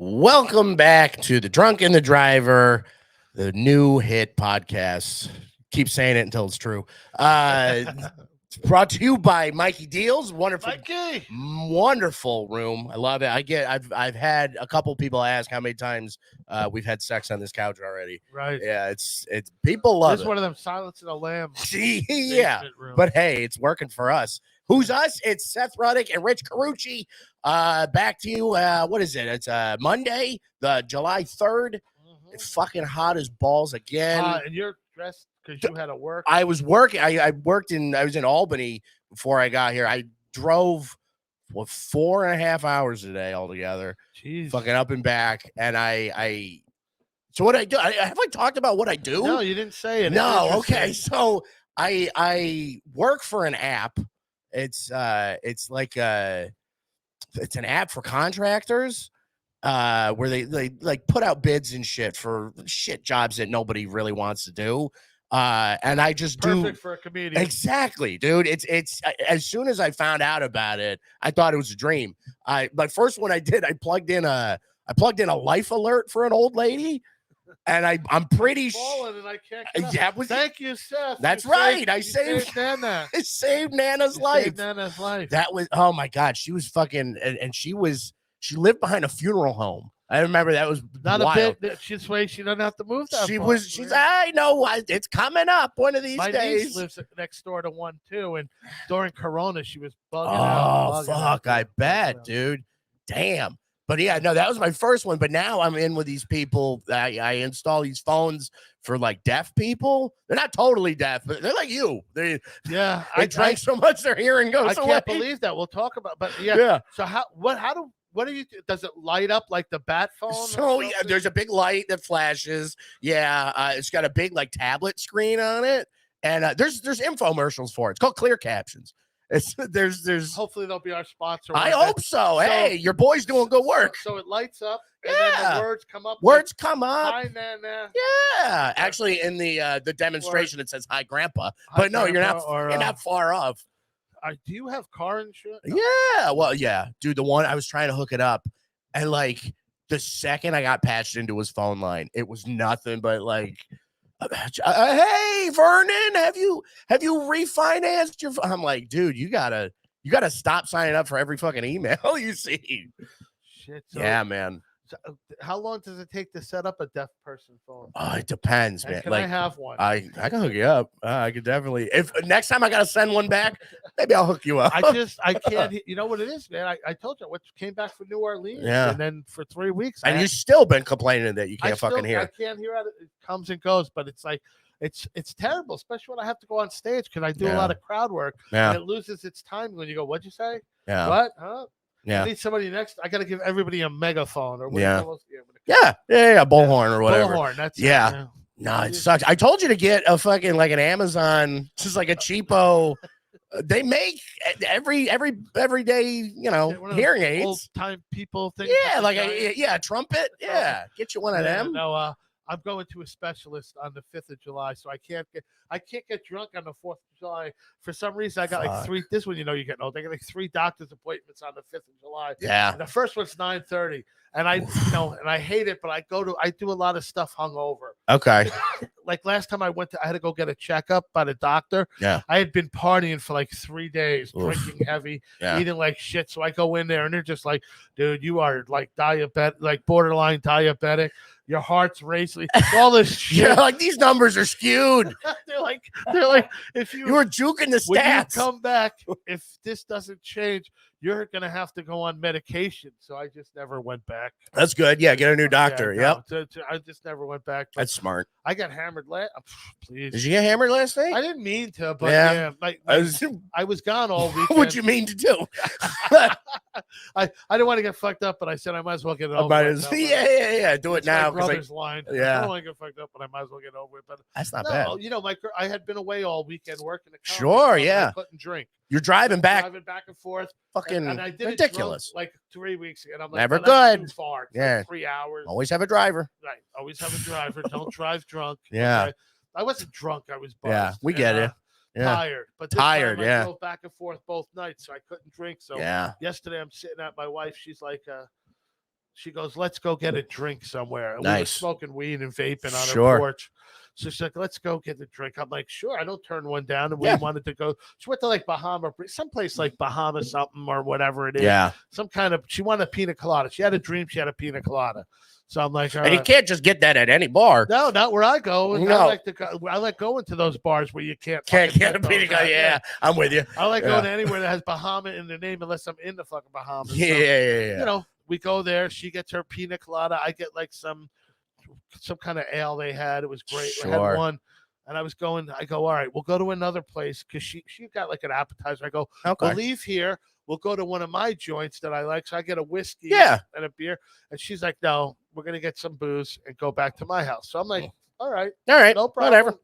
Welcome back to the Drunk and the Driver, the new hit podcast. Keep saying it until it's true. It's brought to you by Mikey Deals. Wonderful, Mikey. wonderful room. I love it. I've had a couple people ask how many times we've had sex on this couch already. Right. Yeah, it's people love This it. is one of them Silence of the Lambs. Yeah, but hey, it's working for us. Who's us? It's Seth Ruddick and Rich Carucci. Back to you. What is it? It's Monday, the July 3rd. It's fucking hot as balls again. And you're dressed because you had to work. I was working. I was in Albany before I got here. I drove 4.5 hours today altogether. Jeez. Fucking up and back. And so what I do? Have I talked about what I do? No, you didn't say it. No. Okay. So I work for an app. It's like it's an app for contractors where they like put out bids and shit for shit jobs that nobody really wants to do. And I just Perfect for a comedian. Exactly, dude. It's as soon as I found out about it, I thought it was a dream. But first one I did, I plugged in a life alert for an old lady. And I'm pretty sure. And I can't Thank you, Seth. That's right. I saved Nana. It saved Nana's life. Saved Nana's life. That was, oh my God. She was fucking, and she lived behind a funeral home. I remember that was not wild. a bit. She's way. She doesn't have to move that. She's. I know. It's coming up one of these days. My niece lives next door to one too, and during Corona, she was bugging out. Oh fuck! I bet, dude. Damn. But yeah, no, that was my first one. But now I'm in with these people. I install these phones for like deaf people. They're not totally deaf, but they're like you. They drank so much their hearing goes away. I can't believe that. We'll talk about. But yeah. So what do you? Does it light up like the bat phone? So yeah, there's a big light that flashes. Yeah, it's got a big like tablet screen on it, and there's infomercials for it. It's called Clear Captions. There's hopefully they'll be our sponsor. I hope so. Hey, your boy's doing good work. So it lights up, and then the words come up. Hi, Nana. Yeah, actually, in the demonstration it says "Hi, Grandpa," but no, you're not far off. Do you have car insurance? No. Yeah, well, yeah, dude. The one I was trying to hook it up, and like the second I got patched into his phone line, it was nothing but like. Hey Vernon, have you refinanced your? I'm like, dude, you gotta stop signing up for every fucking email you see. Shit. Yeah, man. So how long does it take to set up a deaf person phone? Oh, it depends, man. Can I have one? I can hook you up. I could definitely. If next time I gotta send one back, maybe I'll hook you up. I can't. You know what it is, man. I told you, came back from New Orleans, and then for 3 weeks, and you've still been complaining that you can't fucking hear. I can't hear it. It comes and goes, but it's like. It's terrible, especially when I have to go on stage because I do a lot of crowd work, and it loses its time when you go, "What'd you say? Yeah. What? Huh? Yeah. I need somebody next. I got to give everybody a megaphone or whatever. Bullhorn or whatever. Bullhorn. That's it. No, it sucks. I told you to get a fucking like an Amazon, just like a cheapo. They make every day, hearing aids. Old time people things. Yeah, like a trumpet. Yeah, get you one of them. No, I'm going to a specialist on the 5th of July, so I can't get drunk on the 4th of July. For some reason, I got like 3. This one, you're getting old. I got like 3 doctor's appointments on the 5th of July. Yeah. And the first one's 9:30, and I hate it, but I do a lot of stuff hungover. Okay. Like last time I had to go get a checkup by the doctor. Yeah. I had been partying for like 3 days, drinking heavy, eating like shit. So I go in there and they're just like, dude, you are like diabetic, like borderline diabetic. Your heart's racing. All this shit. Yeah, like these numbers are skewed. they're like, if you were juking the stats. When you come back, if this doesn't change, you're gonna have to go on medication. So I just never went back. That's good. Yeah, get a new doctor. I just never went back. That's smart. I got hammered Please. Did you get hammered last night? I didn't mean to, but I was gone all weekend. What would you mean to do? I didn't want to get fucked up, but I said I might as well get it over with. Yeah. Do it now. Brother's line. Yeah. I don't want to get fucked up, but I might as well get over it. But that's not bad. I had been away all weekend working. Sure, yeah. I couldn't drink. You're driving back and forth. Fucking and I did ridiculous. Like 3 weeks ago. And I'm like, never good. Too far. It's like 3 hours. Always have a driver. Right. Always have a driver. Don't drive drunk. Yeah. Okay? I wasn't drunk. I was buzzed. Yeah, we get it. Tired. But this tired. Time I drove back and forth both nights, so I couldn't drink. So yesterday I'm sitting at my wife. She's like, she goes, let's go get a drink somewhere. And we were Nice. smoking weed and vaping on Sure. her porch. So she's like, let's go get the drink. I'm like, sure. I don't turn one down. And we Yeah. wanted to go. She went to like Bahama, someplace like Bahama something or whatever it is. Yeah. Some kind of, she wanted a pina colada. She had a dream. She had a pina colada. So I'm like, all And you right. can't just get that at any bar. No, not where I go. And No. I like going to those bars where you can't Get a pina colada. Yeah, I'm with you. I like going anywhere that has Bahama in the name unless I'm in the fucking Bahamas. Yeah, So, yeah. You know, we go there. She gets her pina colada. I get like some kind of ale they had. It was great. Sure. I had one. And I go, all right, we'll go to another place because she got like an appetizer. I go, Okay. we'll leave here. We'll go to one of my joints that I like. So I get a whiskey and a beer. And she's like, no, we're going to get some booze and go back to my house. So I'm like, all right, no problem. Whatever.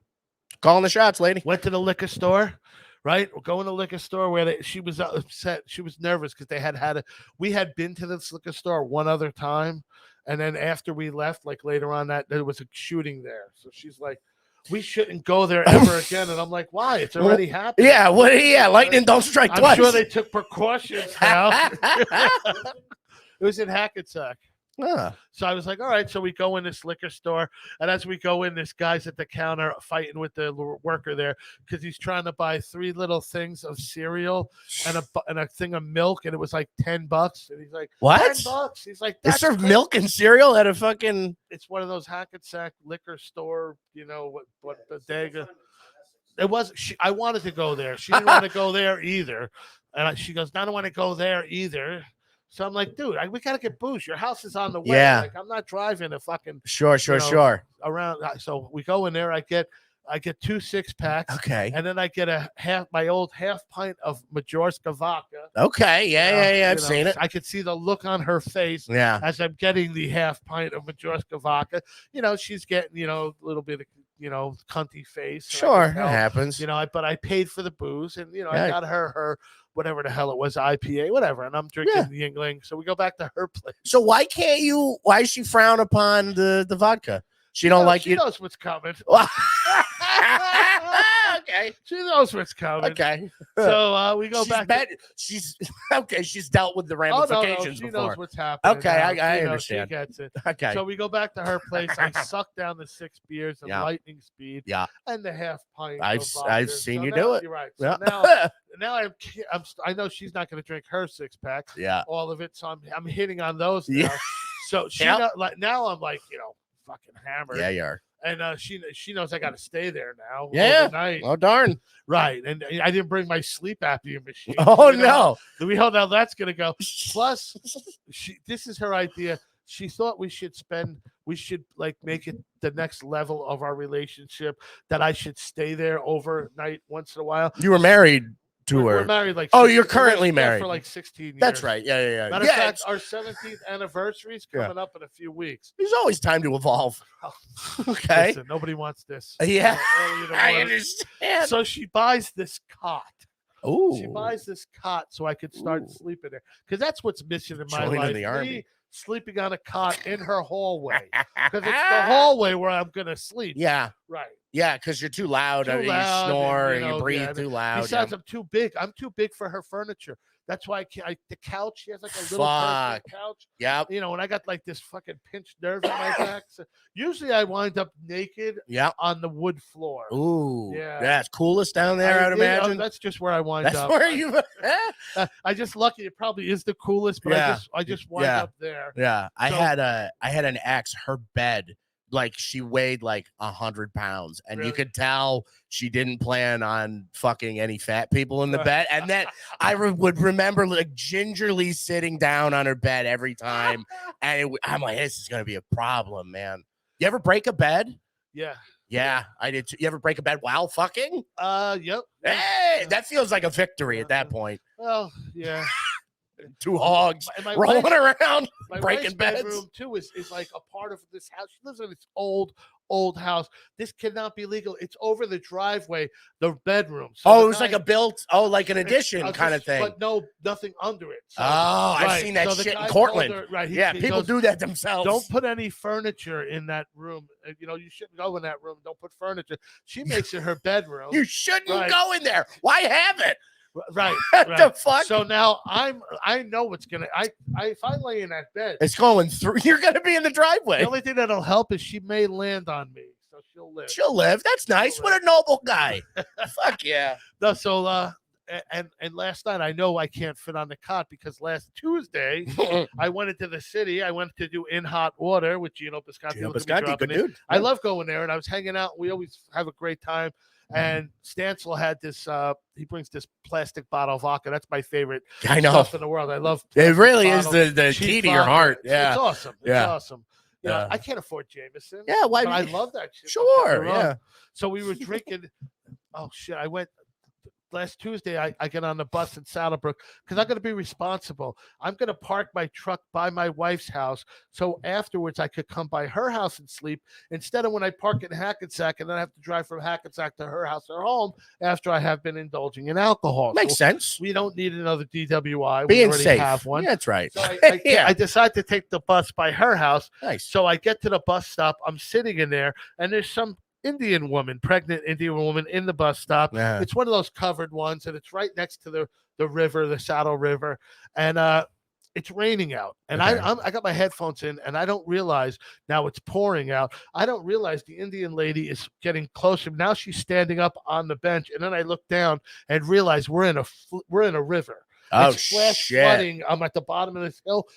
Calling the shots, lady. Went to the liquor store, right? We're going to the liquor store where she was upset. She was nervous because we had been to this liquor store one other time. And then after we left, like later on there was a shooting there. So she's like, we shouldn't go there ever again. And I'm like, why? It's already happened. Yeah, lightning don't strike twice. I'm sure they took precautions now. It was in Hackensack. So I was like, all right. So we go in this liquor store. And as we go in, this guy's at the counter fighting with the worker there because he's trying to buy 3 little things of cereal and a thing of milk. And it was like $10. And he's like, what? $10. He's like, they serve milk and cereal at a fucking. It's one of those Hackensack liquor store, you know, what bodega. It was. I wanted to go there. She didn't want to go there either. And she goes, I don't want to go there either. So I'm like, dude, we gotta get booze. Your house is on the way. Yeah. Like, I'm not driving a fucking Sure. around. So we go in there. I get 2 6-packs. Okay. And then I get my old half pint of Majorska vodka. Okay. Yeah. I've seen it. I could see the look on her face. Yeah. As I'm getting the half pint of Majorska vodka. You know, she's getting, a little bit of, cunty face. Sure. It happens. But I paid for the booze and, I got her whatever the hell it was, IPA, whatever. And I'm drinking the Yingling. So we go back to her place. So why does she frown upon the vodka? She don't like you. She knows what's coming. Okay. She knows what's coming. Okay. So we go back. She's okay. She's dealt with the ramifications She before. knows what's happening. Okay, I understand. She gets it. Okay. So we go back to her place. I suck down the 6 beers at lightning speed. Yeah. And the half pint. I've seen you do it. You're right. So now I know she's not going to drink her 6-pack. Yeah. All of it. So I'm hitting on those now. Yeah. So now I'm like, fucking hammered. Yeah, you are. And she knows I got to stay there now. Yeah. Overnight. Oh, darn. Right. And I didn't bring my sleep apnea machine. Oh, no. We all know that's going to go. Plus, this is her idea. She thought we should like make it the next level of our relationship, that I should stay there overnight once in a while. You were married to her. We're married like. Oh, you're currently married for like 16 years. That's right. Yeah. Matter of fact, our 17th anniversary is coming up in a few weeks. There's always time to evolve. Okay. Listen, nobody wants this. Yeah, I understand. So she buys this cot. Oh, she buys this cot so I could start sleeping there, because that's what's missing in my Joining life. the army. Me sleeping on a cot in her hallway, because it's the hallway where I'm gonna sleep. Yeah. Right. Yeah, because you're too loud. You snore and you breathe too loud. Besides, I'm too big. I'm too big for her furniture. That's why the couch, she has like a little personal couch. Yeah. And I got like this fucking pinched nerve in my back. So usually I wind up naked on the wood floor. Ooh. Yeah. It's coolest down there, I'd imagine. That's just where I wind up. That's where you I just lucky it probably is the coolest, but I just wind up there. Yeah. I had an ex, her bed. Like she weighed like 100 pounds, and you could tell she didn't plan on fucking any fat people in the bed. And then I would remember like gingerly sitting down on her bed every time, and I'm like, this is gonna be a problem, man. You ever break a bed? Yeah, I did. You ever break a bed while fucking? Yep. Hey, that feels like a victory at that point. Well, yeah. 2 hogs rolling around, breaking beds. Bedroom too is like a part of this house. She lives in this old house. This cannot be legal. It's over the driveway, the bedroom. So it was like like an addition kind of thing. But nothing under it. So, I've seen that shit in Cortland. People do that themselves. Don't put any furniture in that room. You shouldn't go in that room. Don't put furniture. She makes it her bedroom. You shouldn't go in there. Why have it? Right. What right. the fuck? So now I know what's gonna. If I lay in that bed, It's going through. You're gonna be in the driveway. the only thing that'll help is she may land on me, so she'll live. She'll live. That's nice. What a noble guy. Fuck yeah. No, so and last night I know I can't fit on the cot because last Tuesday I went into the city. I went to do In Hot Water with Gino Bisconti. Gino Bisconti, good dude. I love going there, and I was hanging out. We always have a great time. And Stancil had this. He brings this plastic bottle of vodka. That's my favorite stuff in the world. I love. It really is the key to your heart. Yeah, it's awesome. It's awesome. You know, I can't afford Jameson. Yeah, why? But I love that shit. Sure. Yeah. So we were drinking. Oh shit! I went. Last Tuesday, I get on the bus in Saddlebrook because I'm going to be responsible. I'm going to park my truck by my wife's house. So afterwards, I could come by her house and sleep instead of when I park in Hackensack and then I have to drive from Hackensack to her house or home after I have been indulging in alcohol. Makes sense. We don't need another DWI. Being we already safe. have one. Yeah, that's right. So I decide to take the bus by her house. Nice. So I get to the bus stop. I'm sitting in there, and there's some pregnant Indian woman in the bus stop. Yeah. It's one of those covered ones, and it's right next to the river, the Saddle River, and it's raining out. And I got my headphones in, and I don't realize now it's pouring out. I don't realize the Indian lady is getting closer. Now she's standing up on the bench, and then I look down and realize we're in a river. Oh it's flash shit! flooding. I'm at the bottom of this hill.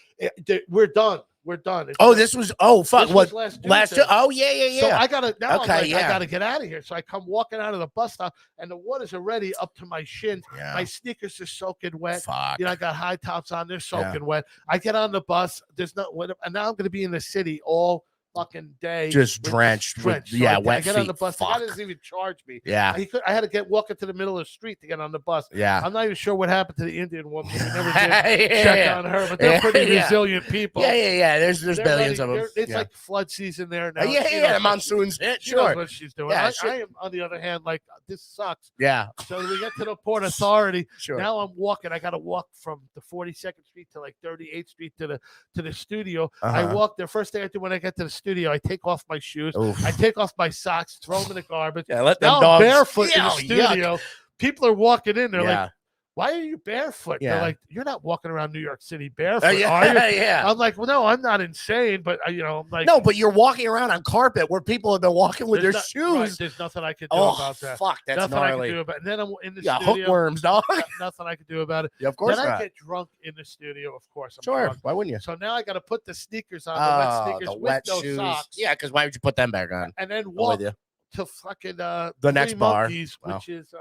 We're done. We're done. This was fuck. What last? Oh yeah. So I gotta now. Okay, I gotta get out of here. So I come walking out of the bus stop, and the water's already up to my shins. Yeah. My sneakers are soaking wet. Fuck. You know, I got high tops on. They're soaking wet. I get on the bus. There's no, and now I'm gonna be in the city all fucking day, just drenched. So wet I feet. get on the bus. Fuck. The guy doesn't even charge me. Yeah. I had to walk into the middle of the street to get on the bus. Yeah. I'm not even sure what happened to the Indian woman. We never did check on her, but they're pretty resilient people. Yeah. There's billions of them. It's like flood season there now. The monsoon's hit. She knows what she's doing. Yeah, I am, on the other hand, like, this sucks. Yeah. So we get to the Port Authority. Sure. Now I'm walking. I got to walk from the 42nd Street to like 38th Street to the studio. I walk there. First thing I do when I get to the studio, I take off my shoes. Oof. I take off my socks, throw them in the garbage. Yeah, let them now dogs. I'm barefoot in the Yuck. studio. People are walking in. They're like, why are you barefoot? Yeah. They're like, you're not walking around New York City barefoot, Yeah, are you? yeah. I'm like, well, no, I'm not insane, but I'm like, no, but you're walking around on carpet where people have been walking with their shoes. Right, there's nothing I can do about that. Fuck, that's nothing gnarly. I can do about it. And then I'm in the studio. studio. Hookworms, dog. Nothing I can do about it. Yeah, of course then not. I get drunk in the studio, of course. I'm Sure. drunk. Why wouldn't you? So now I got to put the sneakers on, the wet sneakers the with wet no shoes. socks. Yeah, because why would you put them back on? And then walk to fucking the Three next bar, Monkeys, which is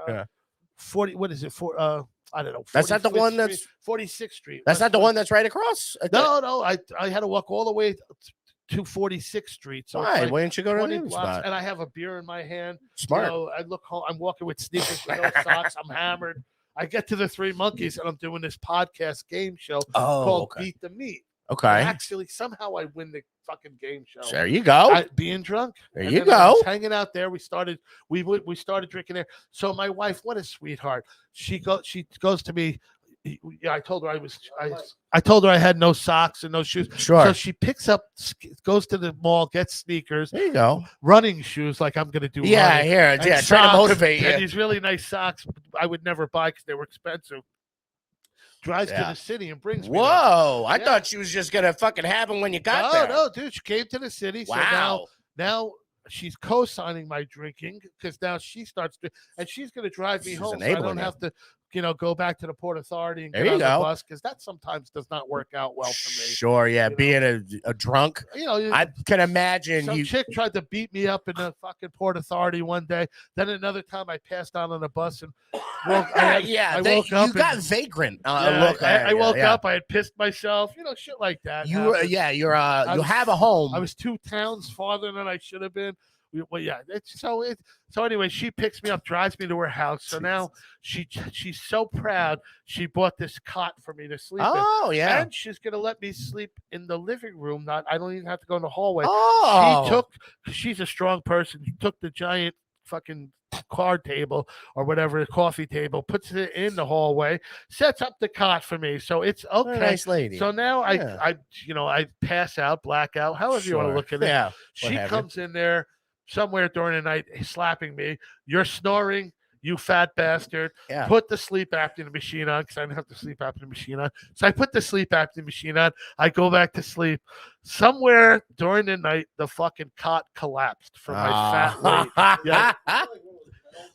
40. What is it for? I don't know. That's not the one Street, that's 46th Street. That's not the one that's right across. No. I had to walk all the way to 46th Street. So why? Why didn't you go to the spot? And I have a beer in my hand. Smart. I look home. I'm walking with sneakers with no socks. I'm hammered. I get to the Three Monkeys and I'm doing this podcast game show called Beat the Meat. Okay. And actually, somehow I win the fucking game show. There you go. Being drunk. There you go. Hanging out there. We started drinking there. So my wife, what a sweetheart. She goes to me. I told her I told her I had no socks and no shoes. Sure. So she picks up, goes to the mall, gets sneakers. There you go. Running shoes, like I'm gonna do. Yeah, running. here. Yeah, trying to motivate you. And these really nice socks I would never buy because they were expensive. Drives to the city and brings me. Whoa! I thought she was just gonna fucking have them when you got there. No, dude. She came to the city. Wow. So now she's co-signing my drinking because now she starts to, and she's going to drive me home. So I don't have to, go back to the Port Authority and get on the bus because that sometimes does not work out well for me. Sure, yeah. Being a drunk, I can imagine some chick tried to beat me up in the fucking Port Authority one day. Then another time I passed out on a bus and woke up. You got vagrant. I woke up. I had pissed myself. Shit like that. You have a home. I was 2 towns farther than I should have been. Well, yeah. So anyway, she picks me up, drives me to her house. So now she's so proud. She bought this cot for me to sleep in. Oh, yeah. And she's gonna let me sleep in the living room. I don't even have to go in the hallway. Oh. She's a strong person. She took the giant fucking card table or whatever, the coffee table, puts it in the hallway, sets up the cot for me. So it's okay. What a nice lady. So now I pass out, black out, however you want to look at it. Yeah. She comes in there somewhere during the night slapping me. You're snoring. you fat bastard. Yeah. Put the sleep apnea machine on because I didn't have the sleep apnea machine on. So I put the sleep apnea machine on. I go back to sleep. Somewhere during the night, the fucking cot collapsed from my fat weight. Yeah.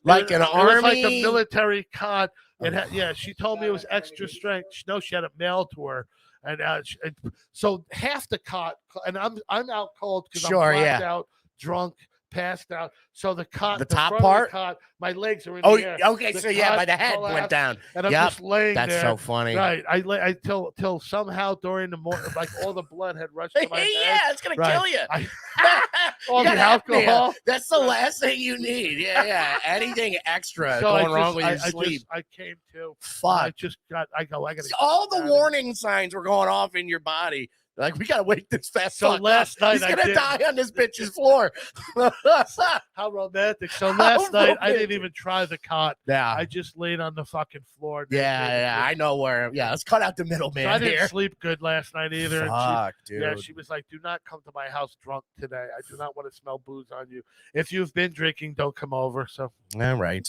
Like an army. It was like a military cot. It had, yeah, she told me it was extra strength. No, she had it mailed to her. And so half the cot, and I'm out cold because I'm blacked out, drunk, passed out. So the cot, the top part, of the cot, my legs are in the air. Okay, so yeah, by the head went down, and I'm just laying there. That's so funny, right? I till somehow during the morning, like all the blood had rushed to my head. Yeah, it's gonna kill you. All the alcohol. That's the last thing you need. Yeah. Anything extra going wrong with your sleep. I came to. Fuck. I gotta. All the warning signs were going off in your body. Like, we gotta wake this fast. So last night he's gonna die on this bitch's floor. How romantic! So last night I didn't even try the cot. Yeah, I just laid on the fucking floor. Yeah, I know where. Yeah, let's cut out the middle, man. So I didn't sleep good last night either. Fuck, dude. Yeah, she was like, "Do not come to my house drunk today. I do not want to smell booze on you. If you've been drinking, don't come over." So, all right.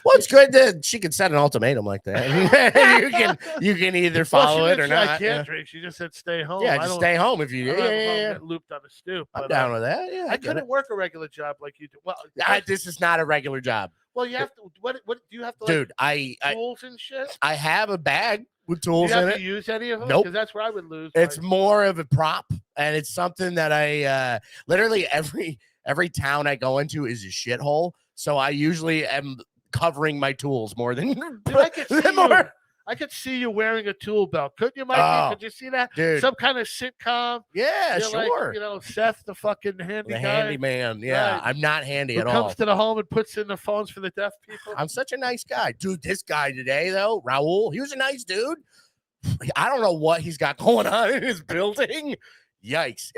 Well, it's good that she can set an ultimatum like that. you can either follow it or not. I can't drink. She just said stay home. Yeah, just stay home if you do. Yeah. Get looped on the stoop. I'm down with that. Yeah, I couldn't work a regular job like you do. Well, this is not a regular job. Well, you have to. What do you have to? Dude, tools and shit. I have a bag with tools in it. Do you have to use any of them? Nope. Because that's where I would lose. It's more of a prop, and it's something that I literally every town I go into is a shithole. So I usually am covering my tools more than. Dude, I could see you wearing a tool belt. Couldn't you, Mikey? Could you see that? Dude. Some kind of sitcom. Yeah, sure. Like, Seth, the fucking handy guy. Handyman. Yeah, right. I'm not handy at all. Who comes to the home and puts in the phones for the deaf people. I'm such a nice guy. Dude, this guy today, though, Raul, he was a nice dude. I don't know what he's got going on in his building. Yikes.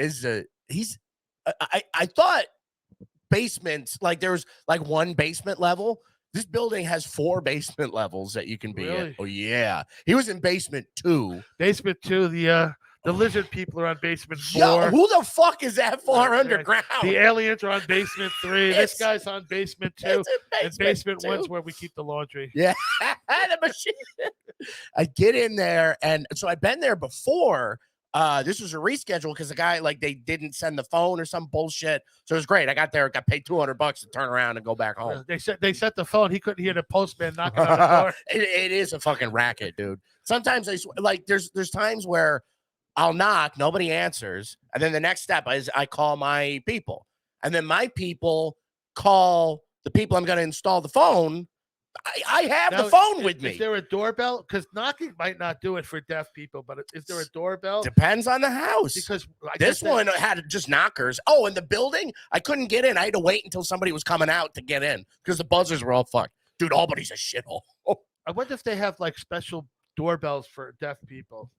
I thought basements, like there was like one basement level. This building has 4 basement levels that you can be in. Oh, yeah. He was in basement 2. Basement 2, the lizard people are on basement 4. Yo, who the fuck is that far underground? The aliens are on basement 3. This guy's on basement 2. And basement 1's where we keep the laundry. Yeah. The machine. I get in there, and so I've been there before. This was a reschedule because the guy, like, they didn't send the phone or some bullshit. So it was great. I got there, got paid $200 to turn around and go back home. They set the phone. He couldn't hear the postman knocking on the door. It is a fucking racket, dude. Sometimes there's times where I'll knock, nobody answers, and then the next step is I call my people, and then my people call the people I'm going to install the phone. I have the phone with me. Is there a doorbell? Because knocking might not do it for deaf people, but is there a doorbell? Depends on the house. Because this one had just knockers. Oh, in the building, I couldn't get in. I had to wait until somebody was coming out to get in because the buzzers were all fucked. Dude, Albany's a shithole. I wonder if they have like special doorbells for deaf people.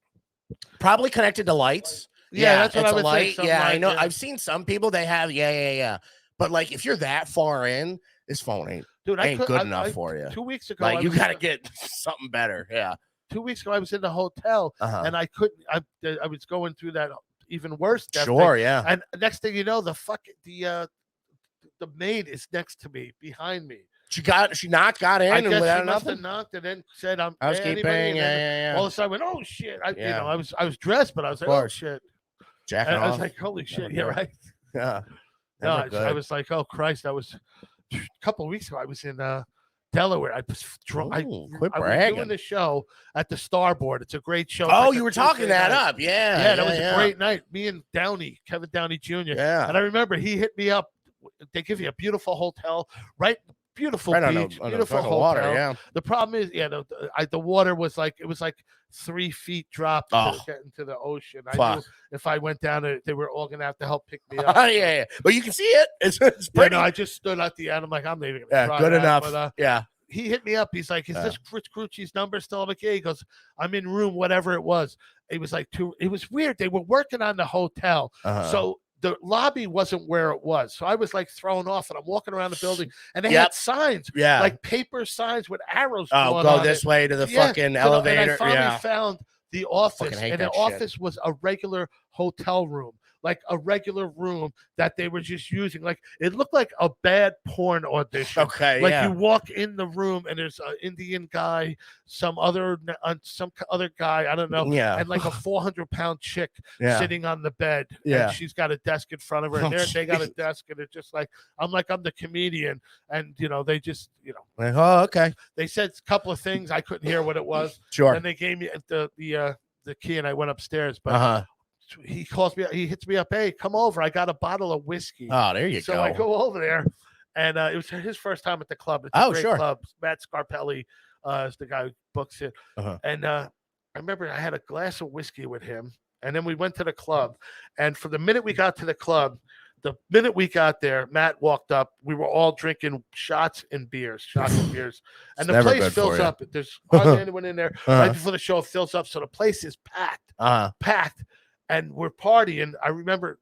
Probably connected to lights. Yeah, that's what I would light. Think. Yeah, I know. Yeah. I've seen some people they have. Yeah. But like, if you're that far in, this phone ain't good enough for you. 2 weeks ago, like you got to get something better. Yeah. 2 weeks ago, I was in the hotel and I couldn't. I was going through that even worse. Sure, yeah. And next thing you know, the maid is next to me, behind me. She knocked, got in, and without nothing. Knocked and then said, "I'm housekeeping." Yeah. All of a sudden, I went, "Oh shit!" I was dressed, but I was like, "Oh shit!" Jacking off. I was like, "Holy shit!" Yeah, right. Yeah. No, I was like, "Oh Christ!" I was a couple of weeks ago. I was in Delaware. I was drunk. I was doing the show at the Starboard. It's a great show. Oh, you were talking that up. Yeah. That was a great night. Me and Kevin Downey Jr. Yeah. And I remember he hit me up. They give you a beautiful hotel, right? Beautiful beach, beautiful hotel. Water, yeah. The problem is, the water was like 3 feet drop to get into the ocean. I knew if I went down it, they were all gonna have to help pick me up. Yeah. But you can see it. It's pretty. I just stood at the end. I'm like, I'm not even gonna try good that. enough. But, yeah. He hit me up. He's like, "Is this Chris Crucci's number still?" I'm like, "Yeah." He goes, "I'm in room whatever it was." It was like it was weird. They were working on the hotel, so the lobby wasn't where it was. So I was like thrown off, and I'm walking around the building, and they had signs, like paper signs with arrows. Oh, go this way to the fucking elevator. And I finally found the office, and the office was a regular hotel room, like a regular room that they were just using. Like it looked like a bad porn audition. Okay, Like yeah. you walk in the room and there's an Indian guy, some other guy, I don't know, Yeah. and like a 400-pound chick Yeah. sitting on the bed. Yeah. And she's got a desk in front of her, and Oh, they got a jeez. desk, and it's just like I'm the comedian, and they just Like, oh, okay. they said a couple of things. I couldn't hear what it was. Sure. Then they gave me the key, and I went upstairs. But Uh-huh. he calls me. He hits me up. Hey, come over. I got a bottle of whiskey. Oh, there you So go. I go over there, and it was his first time at the club. It's Oh, a great sure. club. Matt Scarpelli is the guy who books it. Uh-huh. And I remember I had a glass of whiskey with him, and then we went to the club. And from the minute we got to the club, the minute we got there, Matt walked up. We were all drinking shots and beers. And It's the never place good fills for you. up. There's hardly anyone in there. Uh-huh. Right before the show, it fills up. So the place is packed. Uh-huh. Packed. And we're partying. I remember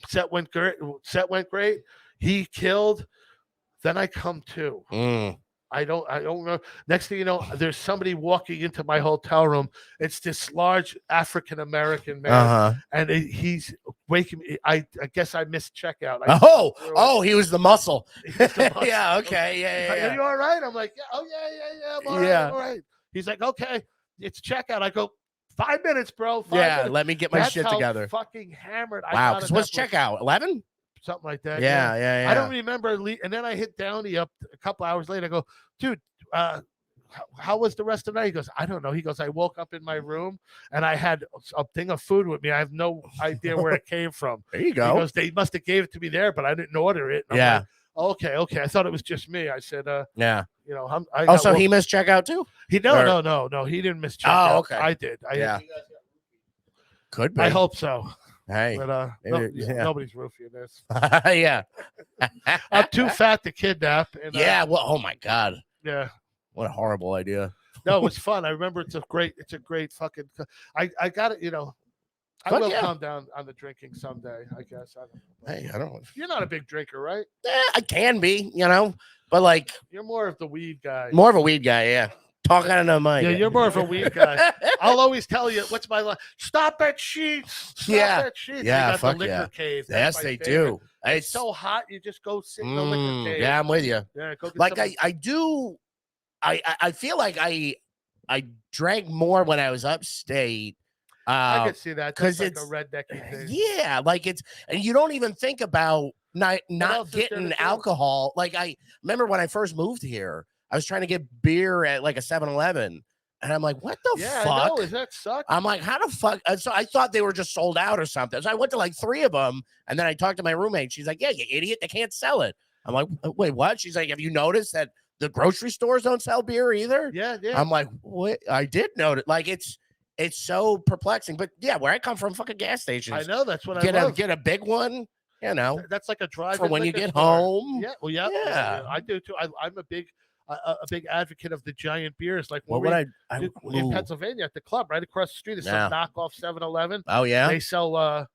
set went great. He killed. Then I come to. Mm. I don't know. Next thing you know, there's somebody walking into my hotel room. It's this large African American man, Uh-huh. and he's waking me. I guess I missed checkout. He was the muscle. He was the muscle. Yeah, okay. He's Yeah, like, yeah, Are you all right? I'm like, yeah, I'm all right. Yeah. I'm all right. He's like, okay, it's checkout. I go, 5 minutes, bro. 5 Yeah, minutes. let me get my That's shit how together. fucking hammered I Wow, got. because what's checkout? 11? Something like that. Yeah, yeah, yeah. I don't remember. And then I hit Downey up a couple hours later. I go, dude, how was the rest of the night? He goes, I don't know. He goes, I woke up in my room and I had a thing of food with me. I have no idea where it came from. There you go. He goes, they must have gave it to me there, but I didn't order it. And Yeah. I'm like, okay. I thought it was just me. I said, yeah. So he missed checkout too? No. He didn't miss checkout. Oh, okay. I did. Yeah. Could be. I hope so. Hey. But yeah. nobody's roofing this. Yeah. I'm too fat to kidnap. And, yeah. Well, oh my God. Yeah. What a horrible idea. No, it was fun. I remember it's a great fucking. I got it. I will calm down on the drinking someday. I guess. I don't know. Hey, I don't know. You're not a big drinker, right? I can be, but like you're more of the weed guy. More of a weed guy, yeah. Talk out of the mic. Yeah, you're more of a weed guy. I'll always tell you what's my line. Stop at Sheets. Stop at Sheets. Yeah, they got fuck the liquor cave. Yes, they do. It's so hot, you just go sit in the liquor cave. Yeah, I'm with you. Yeah, go get like I do. I feel like I drank more when I was upstate. I could see that because it's like a rednecky thing. Yeah, like and you don't even think about not getting alcohol. Like I remember when I first moved here, I was trying to get beer at like a 7-Eleven. And I'm like, what the fuck? I know. Does that suck? I'm like, how the fuck? And so I thought they were just sold out or something. So I went to like 3 of them. And then I talked to my roommate. She's like, yeah, you idiot. They can't sell it. I'm like, wait, what? She's like, have you noticed that the grocery stores don't sell beer either? Yeah. I'm like, what? I did notice. Like, it's so perplexing. But yeah, where I come from, fucking gas stations. I know. That's what I love. Get a big one. That's like a drive for when you get home. Yeah. Well, yeah. I do too. I'm a big advocate of the giant beers. Like when in Pennsylvania at the club right across the street is some knockoff 7-Eleven. Oh yeah, they sell.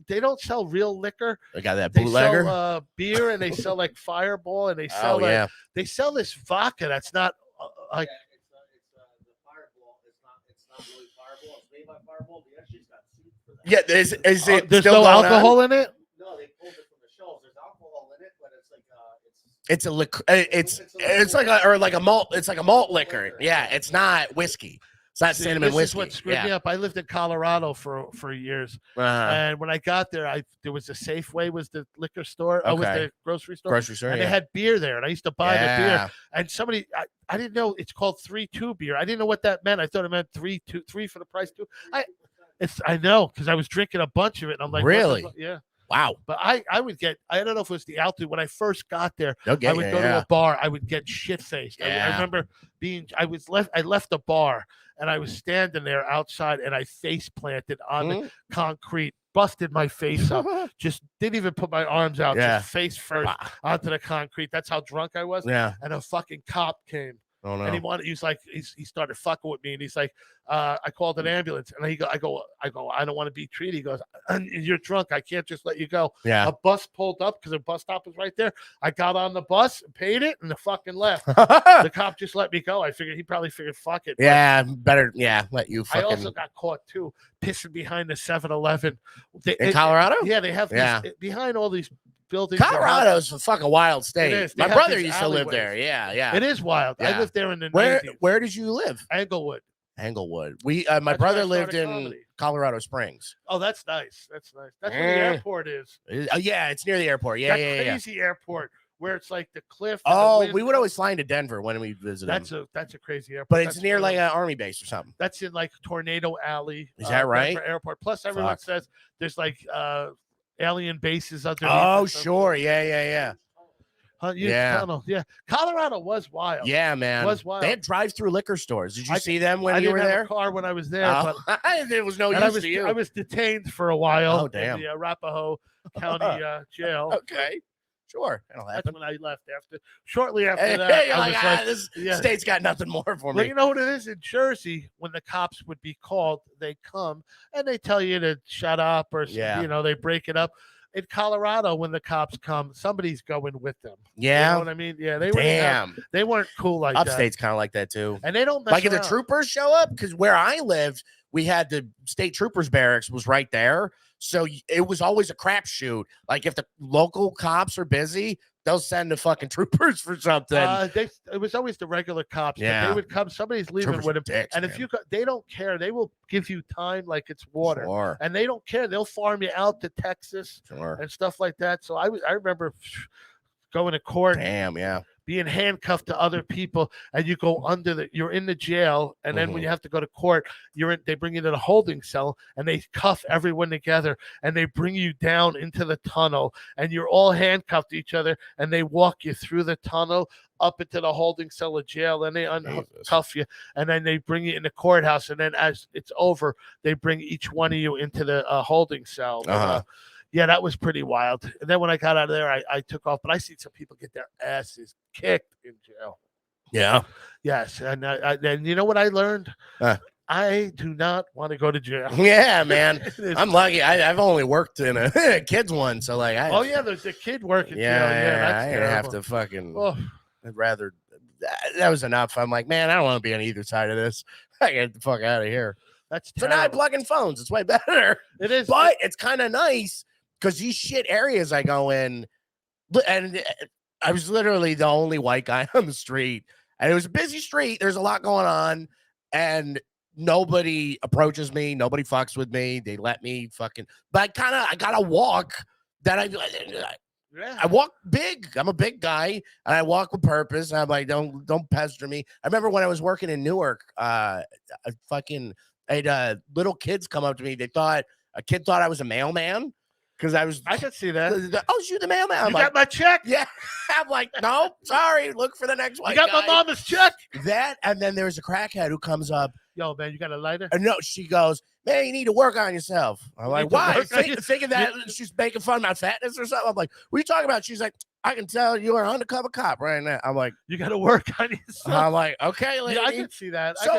They don't sell real liquor. They got that bootlegger. They sell beer and they sell like Fireball and they sell they sell this vodka that's not like. It's the Fireball. It's not really Fireball. It's made by Fireball. But actually, it's got soup for that. Yeah, is it? There's no alcohol in it. No, they pulled it from the shelves. There's alcohol in it, but it's like it's a liquor. It's like a malt. It's like a malt liquor. Yeah, it's not whiskey. It's not cinnamon whiskey. This is what screwed me up. I lived in Colorado for years, and when I got there, there was a Safeway was the liquor store. Okay. Was the grocery store. And they had beer there, and I used to buy the beer. And somebody, I didn't know it's called 3-2 beer. I didn't know what that meant. I thought it meant 3 for the price 2. I know because I was drinking a bunch of it, and I'm like, really? Yeah. Wow. But I would get, I don't know if it was the altitude. When I first got there, I would go to a bar. I would get shit faced. I remember I left the bar and I was standing there outside and I face planted on the concrete, busted my face up, just didn't even put my arms out, just face first onto the concrete. That's how drunk I was. Yeah. And a fucking cop came. Oh no. And he started fucking with me, and he's like, I called an ambulance, and I go, I don't want to be treated. He goes, you're drunk. I can't just let you go. Yeah. A bus pulled up because the bus stop was right there. I got on the bus, paid it, and the fucking left. The cop just let me go. He probably figured, fuck it. Yeah, better. Yeah, let you fucking. I also got caught too, pissing behind the 7-Eleven. In Colorado? Yeah, they have these, behind all these buildings. Colorado's a fucking wild state. My brother used to live there. Yeah. It is wild. Yeah. I lived there in the Where 90s. Where did you live? Englewood. We my That's brother where I lived started in comedy. Colorado Springs. Oh, that's nice. That's where the airport is. Yeah, it's near the airport. That Yeah. crazy airport where it's like the cliff. And Oh, the wind we would always fly into Denver when we visited. That's a crazy airport. But it's near like an army base or something. That's in like Tornado Alley. Is that right? Denver Airport. Plus, everyone says there's like alien bases underneath. Oh, sure. Yeah. Tunnel. Yeah. Colorado was wild. Yeah, man. Was wild. They had drive-through liquor stores. Did you see them when I you didn't were have there? A car when I was there, Oh, but it was no use to you. I was detained for a while. Oh, damn. In the Arapahoe County jail. Okay. Sure. That'll happen. That's when I left shortly after that. You're I like, was this state's got nothing more for me. Well, you know what it is? In Jersey, when the cops would be called, they come and they tell you to shut up or, they break it up. In Colorado, when the cops come, somebody's going with them. Yeah. You know what I mean? Yeah. They weren't cool like that. Upstate's kind of like that too. And they don't mess like around. if the troopers show up, because where I lived, we had the state troopers barracks was right there. So it was always a crapshoot. Like if the local cops are busy, they'll send the fucking troopers for something. It was always the regular cops. Yeah. They would come. Somebody's leaving Troopers with them. dicks, and man. if they don't care. They will give you time like it's water. Sure. And they don't care. They'll farm you out to Texas and stuff like that. So I remember going to court. Damn, yeah. Being handcuffed to other people, and you go you're in the jail, and then when you have to go to court, they bring you to the holding cell, and they cuff everyone together, and they bring you down into the tunnel, and you're all handcuffed to each other, and they walk you through the tunnel up into the holding cell of jail, and they uncuff you, and then they bring you in the courthouse, and then as it's over, they bring each one of you into the holding cell. Yeah, that was pretty wild. And then when I got out of there, I took off. But I see some people get their asses kicked in jail. Yeah. Yes. And then you know what I learned? I do not want to go to jail. Yeah, man. I'm lucky. I've only worked in a kids one. So like, there's a kid working jail. Yeah, I have to fucking. I'd rather. That was enough. I'm like, man, I don't want to be on either side of this. I get the fuck out of here. That's so now I plug in phones. It's way better. It is, but it's kind of nice. Because these shit areas I go in, and I was literally the only white guy on the street. And it was a busy street. There's a lot going on. And nobody approaches me. Nobody fucks with me. They let me fucking. But I got to walk that I walk big. I'm a big guy. And I walk with purpose. I'm like, don't pester me. I remember when I was working in Newark, I had little kids come up to me. A kid thought I was a mailman. Because I could see that. Oh, you the mailman. You got my check? Yeah. I'm like, no, sorry. Look for the next one. You got my mama's check? That, and then there's a crackhead who comes up. Yo, man, you got a lighter? No, she goes, man, you need to work on yourself. I'm like, why? Thinking that she's making fun of my fatness or something. I'm like, what are you talking about? She's like, I can tell you are an undercover cop right now. I'm like, you got to work on yourself. I'm like, okay, lady. Yeah, I can see that. So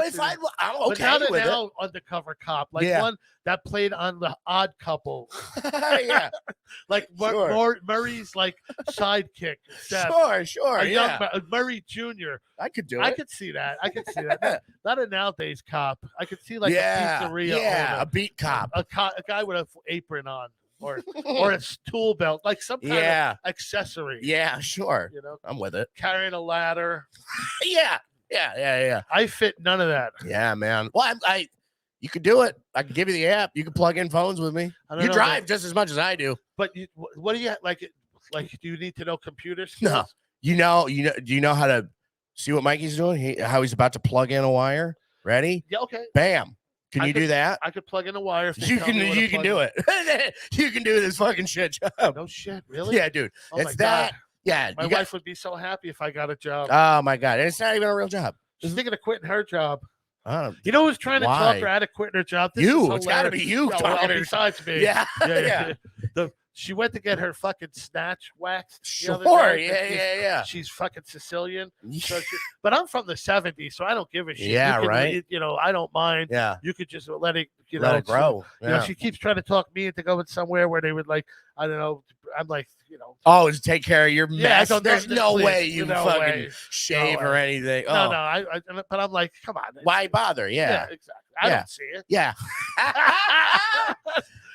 I'm okay with it. Undercover cop, like one that played on The Odd Couple. Yeah, like Murray's like sidekick. Sure. Young Murray Jr. I could do it. I could see that. Not a nowadays cop. I could see like a pizzeria owner, a beat cop, a guy with an apron on. Or a tool belt, like some kind of accessory. Yeah, sure. You know, I'm with it. Carrying a ladder. Yeah. I fit none of that. Yeah, man. Well, you could do it. I can give you the app. You can plug in phones with me. You drive just as much as I do. But what do you like? Like, do you need to know computers? No. Do you know how to see what Mikey's doing? How he's about to plug in a wire? Ready? Yeah. Okay. Bam. Can you do that? I could plug in a wire. If you can do it. You can do this fucking shit job. No shit, really? Yeah, dude. Oh it's that. God. Yeah. My wife would be so happy if I got a job. Oh my God. And it's not even a real job. She's thinking of quitting her job. You know who's trying to talk her out of quitting her job? It's got to be you. Besides me. Yeah. She went to get her fucking snatch waxed. Sure. Yeah. She's fucking Sicilian. But I'm from the 70s, so I don't give a shit. Yeah, you can, right. I don't mind. Yeah. You could just let it, let it grow. She keeps trying to talk me into going somewhere where they would like, I don't know. I'm like, Oh, to take care of your mess. There's no please, way you fucking shave or anything. No, but I'm like, come on. Why bother? Yeah, exactly. I don't see it. Yeah.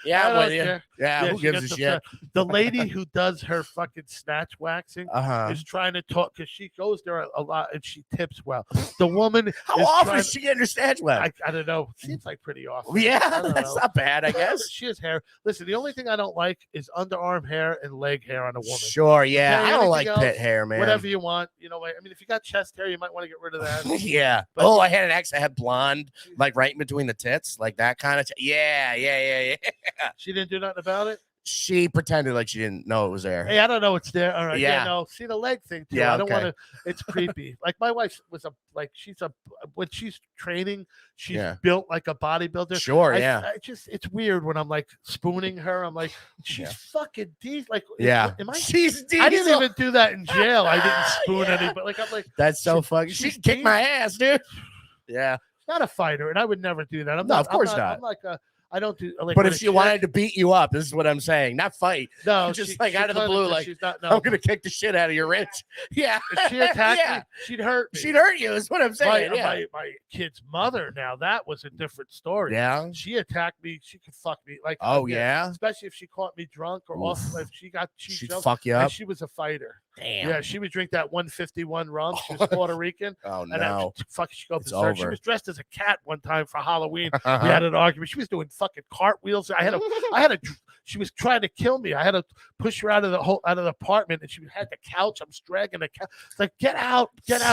Yeah, I'm with you. Yeah, who gives a shit? The lady who does her fucking snatch waxing is trying to talk because she goes there a lot and she tips well. The woman, how often is she getting her snatch waxed? I don't know. Seems like pretty often. Yeah, that's not bad, I guess. She has hair. Listen, the only thing I don't like is underarm hair and leg hair on a woman. Sure, yeah, okay, I don't like pit hair, man. Whatever you want, I mean, if you got chest hair, you might want to get rid of that. Yeah. But, I had an ex that had blonde, like right in between the tits, like that kind of. Yeah. She didn't do nothing about it. She pretended like she didn't know it was there. Hey, I don't know it's there. All right. Yeah. No. See the leg thing too. Yeah, I don't want to. It's creepy. Like my wife was when she's training, she's built like a bodybuilder. Sure. It's weird when I'm like spooning her. I'm like, she's fucking decent. Like, am I? She's decent. I didn't even do that in jail. I didn't spoon anybody. Like I'm like, that's so fucking. She can kick my ass, dude. Yeah. Not a fighter, and I would never do that. Of course not. I'm like a. I don't do. Like, but if she wanted to beat you up, this is what I'm saying. Not fight. No, just out of the blue, like I'm gonna kick the shit out of your wrench. Yeah. If she attacked me, she'd hurt me. She'd hurt you. Is what I'm saying. My kid's mother. Now that was a different story. Yeah. She attacked me. She could fuck me. Like especially if she caught me drunk or off. If she'd fuck you up. And she was a fighter. Damn. Yeah, she would drink that 151 rum. She was Puerto Rican. Oh and no. She go berserk. She was dressed as a cat one time for Halloween. We had an argument. She was doing fucking cartwheels. She was trying to kill me. I had to push her out of the apartment, and she had the couch. I'm dragging the couch. It's like, get out.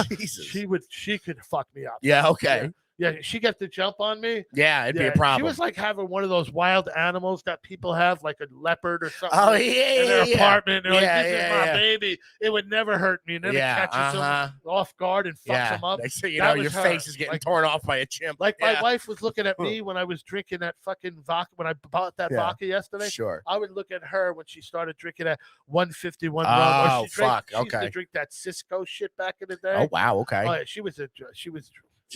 Jesus. She could fuck me up. Yeah. Okay. Yeah, she got to jump on me. Yeah, it'd be a problem. She was like having one of those wild animals that people have, like a leopard or something. Oh, in their apartment. They're like, this is my baby. It would never hurt me. And then it catches them off guard and fucks them up. So, your face is getting torn off by a chimp. Like my wife was looking at me when I was drinking that fucking vodka. When I bought that vodka yesterday, I would look at her when she started drinking that 151 rum. Oh, fuck. She used to drink that Cisco shit back in the day. Oh, wow. Okay. Oh, yeah, she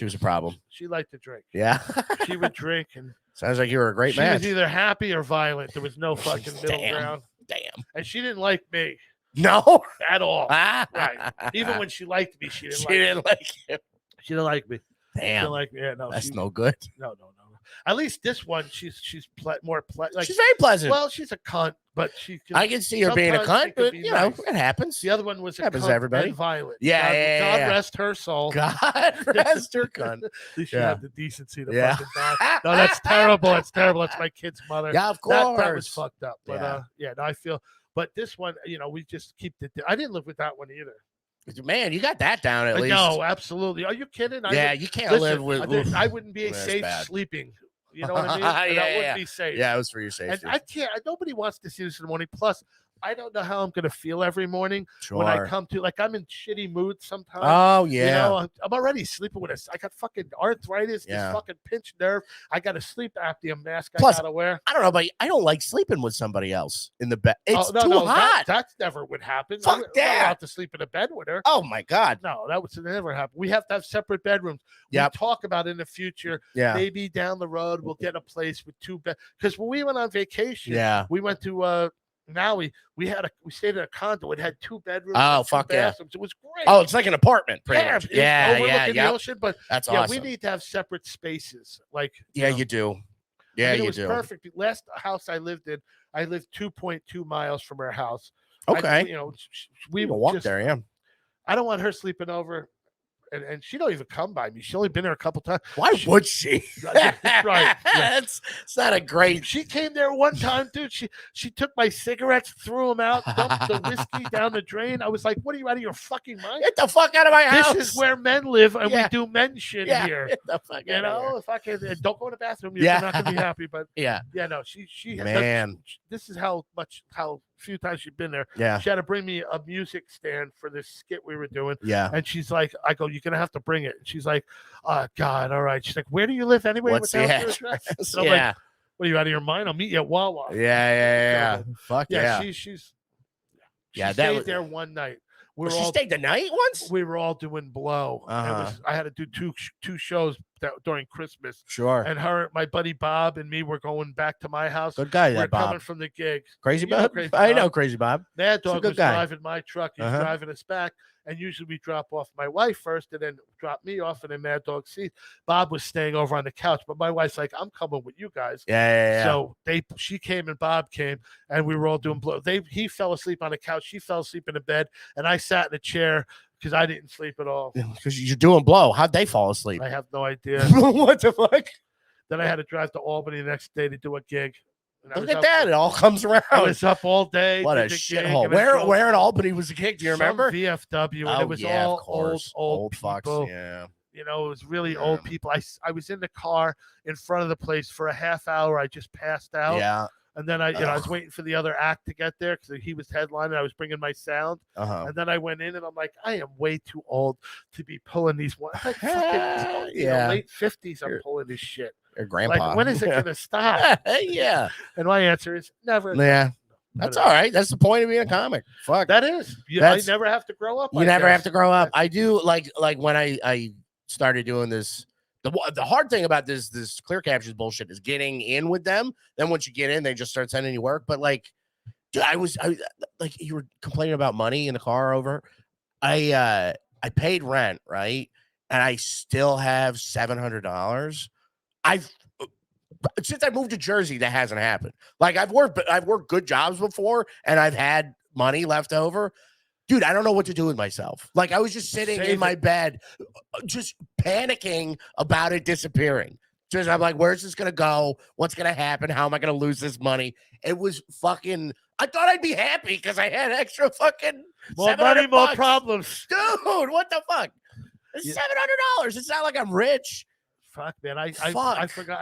was a problem. She liked to drink. Yeah. She would drink and sounds like you were a great man. man. She was either happy or violent. There was no fucking middle ground. Damn. And she didn't like me. No. At all. Right. Even when she liked me, she didn't like you. She didn't like me. Damn. She didn't like me. Yeah, no. That's no good. No. At least this one, she's more pleasant. She's very pleasant. Well, she's a cunt, but I can see her being a cunt, but nice. It happens. The other one was happens to everybody. And violent. Yeah, God rest her soul. God rest her cunt. At least she had the decency to fucking die. No, that's terrible. That's terrible. That's my kid's mother. Yeah, of course. That was fucked up. But no, I feel. But this one, we just keep the. I didn't live with that one either. Man, you got that down at least. No, absolutely. Are you kidding? You can't live with. I wouldn't be safe sleeping. You know what I mean? That wouldn't be safe. Yeah, it was for your safety. And I can't. Nobody wants to see this in the morning. Plus, I don't know how I'm going to feel every morning when I come to. Like I'm in shitty moods sometimes. Oh yeah. I'm already sleeping with I got fucking arthritis. This fucking pinched nerve. I got a sleep apnea mask. I gotta wear. I don't know, but I don't like sleeping with somebody else in the bed. It's too hot. That never would happen. Fuck that. I'm not allowed to sleep in a bed with her. Oh my god. No, that would never happen. We have to have separate bedrooms. We talk about in the future. Maybe down the road we'll get a place with 2 beds. Because when we went on vacation, we went to Maui. We stayed in a condo. It had 2 bedrooms. Oh, fuck bathrooms. It was great. Oh, it's like an apartment, pretty much. Overlooking the ocean, but that's awesome. We need to have separate spaces. Like you do. Yeah, it was perfect. Last house I lived in, I lived 2.2 miles from her house. Okay. We walk there. Yeah. I don't want her sleeping over. And she don't even come by me. She's only been there a couple times. Why would she? Right. It's not a great. She came there one time, dude. She took my cigarettes, threw them out, dumped the whiskey down the drain. I was like, "What are you out of your fucking mind? Get the fuck out of my house! This is where men live, and we do men shit here. Get the fuck out if I can, don't go to the bathroom. You're not gonna be happy. But no. She man. This is how few times she'd been there. Yeah. She had to bring me a music stand for this skit we were doing. Yeah. And she's like, I go, you're gonna have to bring it. And she's like, oh God, all right. She's like, where do you live anyway? What's the address? So I'm like, What are you out of your mind? I'll meet you at Wawa. Yeah. Fuck yeah. She's Yeah, that stayed was- there one night. We Well, were she all stayed the night once? we were all doing blow. Uh-huh. I had to do two shows during Christmas. Sure. And my buddy Bob and me were going back to my house. Good guy, We're that Bob. coming from the gig. Crazy You know Bob? Crazy I Bob. know Crazy Bob. Mad He's a Dog good was guy. driving my truck. He's Uh-huh. driving us back. And usually we drop off my wife first and then drop me off and then Mad Dog seat. Bob was staying over on the couch, but my wife's like, I'm coming with you guys. Yeah. So she came and Bob came and we were all doing blow. He fell asleep on the couch. She fell asleep in the bed and I sat in a chair because I didn't sleep at all. Because you're doing blow. How'd they fall asleep? I have no idea. What the fuck? Then I had to drive to Albany the next day to do a gig. And I Look was at up- that. It all comes around. I was up all day. What did a the gig, shithole. and I drove Where in Albany was the gig? Do you some remember? VFW, and Oh, it was yeah, all of course. old fucks. people. Yeah. You know, it was really Yeah. old people. I was in the car in front of the place for a half hour. I just passed out. Yeah. And then I was waiting for the other act to get there because he was headlining. I was bringing my sound. Uh-huh. And then I went in and I'm like, I am way too old to be pulling these ones. Like fucking, Yeah. late 50s, I'm You're- pulling this shit. Your grandpa. Like, when is it going to stop? Yeah. And my answer is never. Yeah. That's all right. That's the point of being a comic. Fuck. That is. I That's- never have to grow up. You never have to grow up. I do like when I started doing this. The hard thing about this clear captions bullshit is getting in with them. Then once you get in, they just start sending you work. But like, dude, I like you were complaining about money in the car over. I paid rent, right? And I still have $700. Since I moved to Jersey, that hasn't happened. Like I've worked good jobs before and I've had money left over. Dude, I don't know what to do with myself. Like I was just sitting in my bed, just panicking about it disappearing. Just I'm like, where's this gonna go? What's gonna happen? How am I gonna lose this money? It was fucking. I thought I'd be happy because I had extra fucking more money, more $700. problems, Dude. What the fuck? It's $700. It's not like I'm rich. Fuck, man. I Fuck. forgot.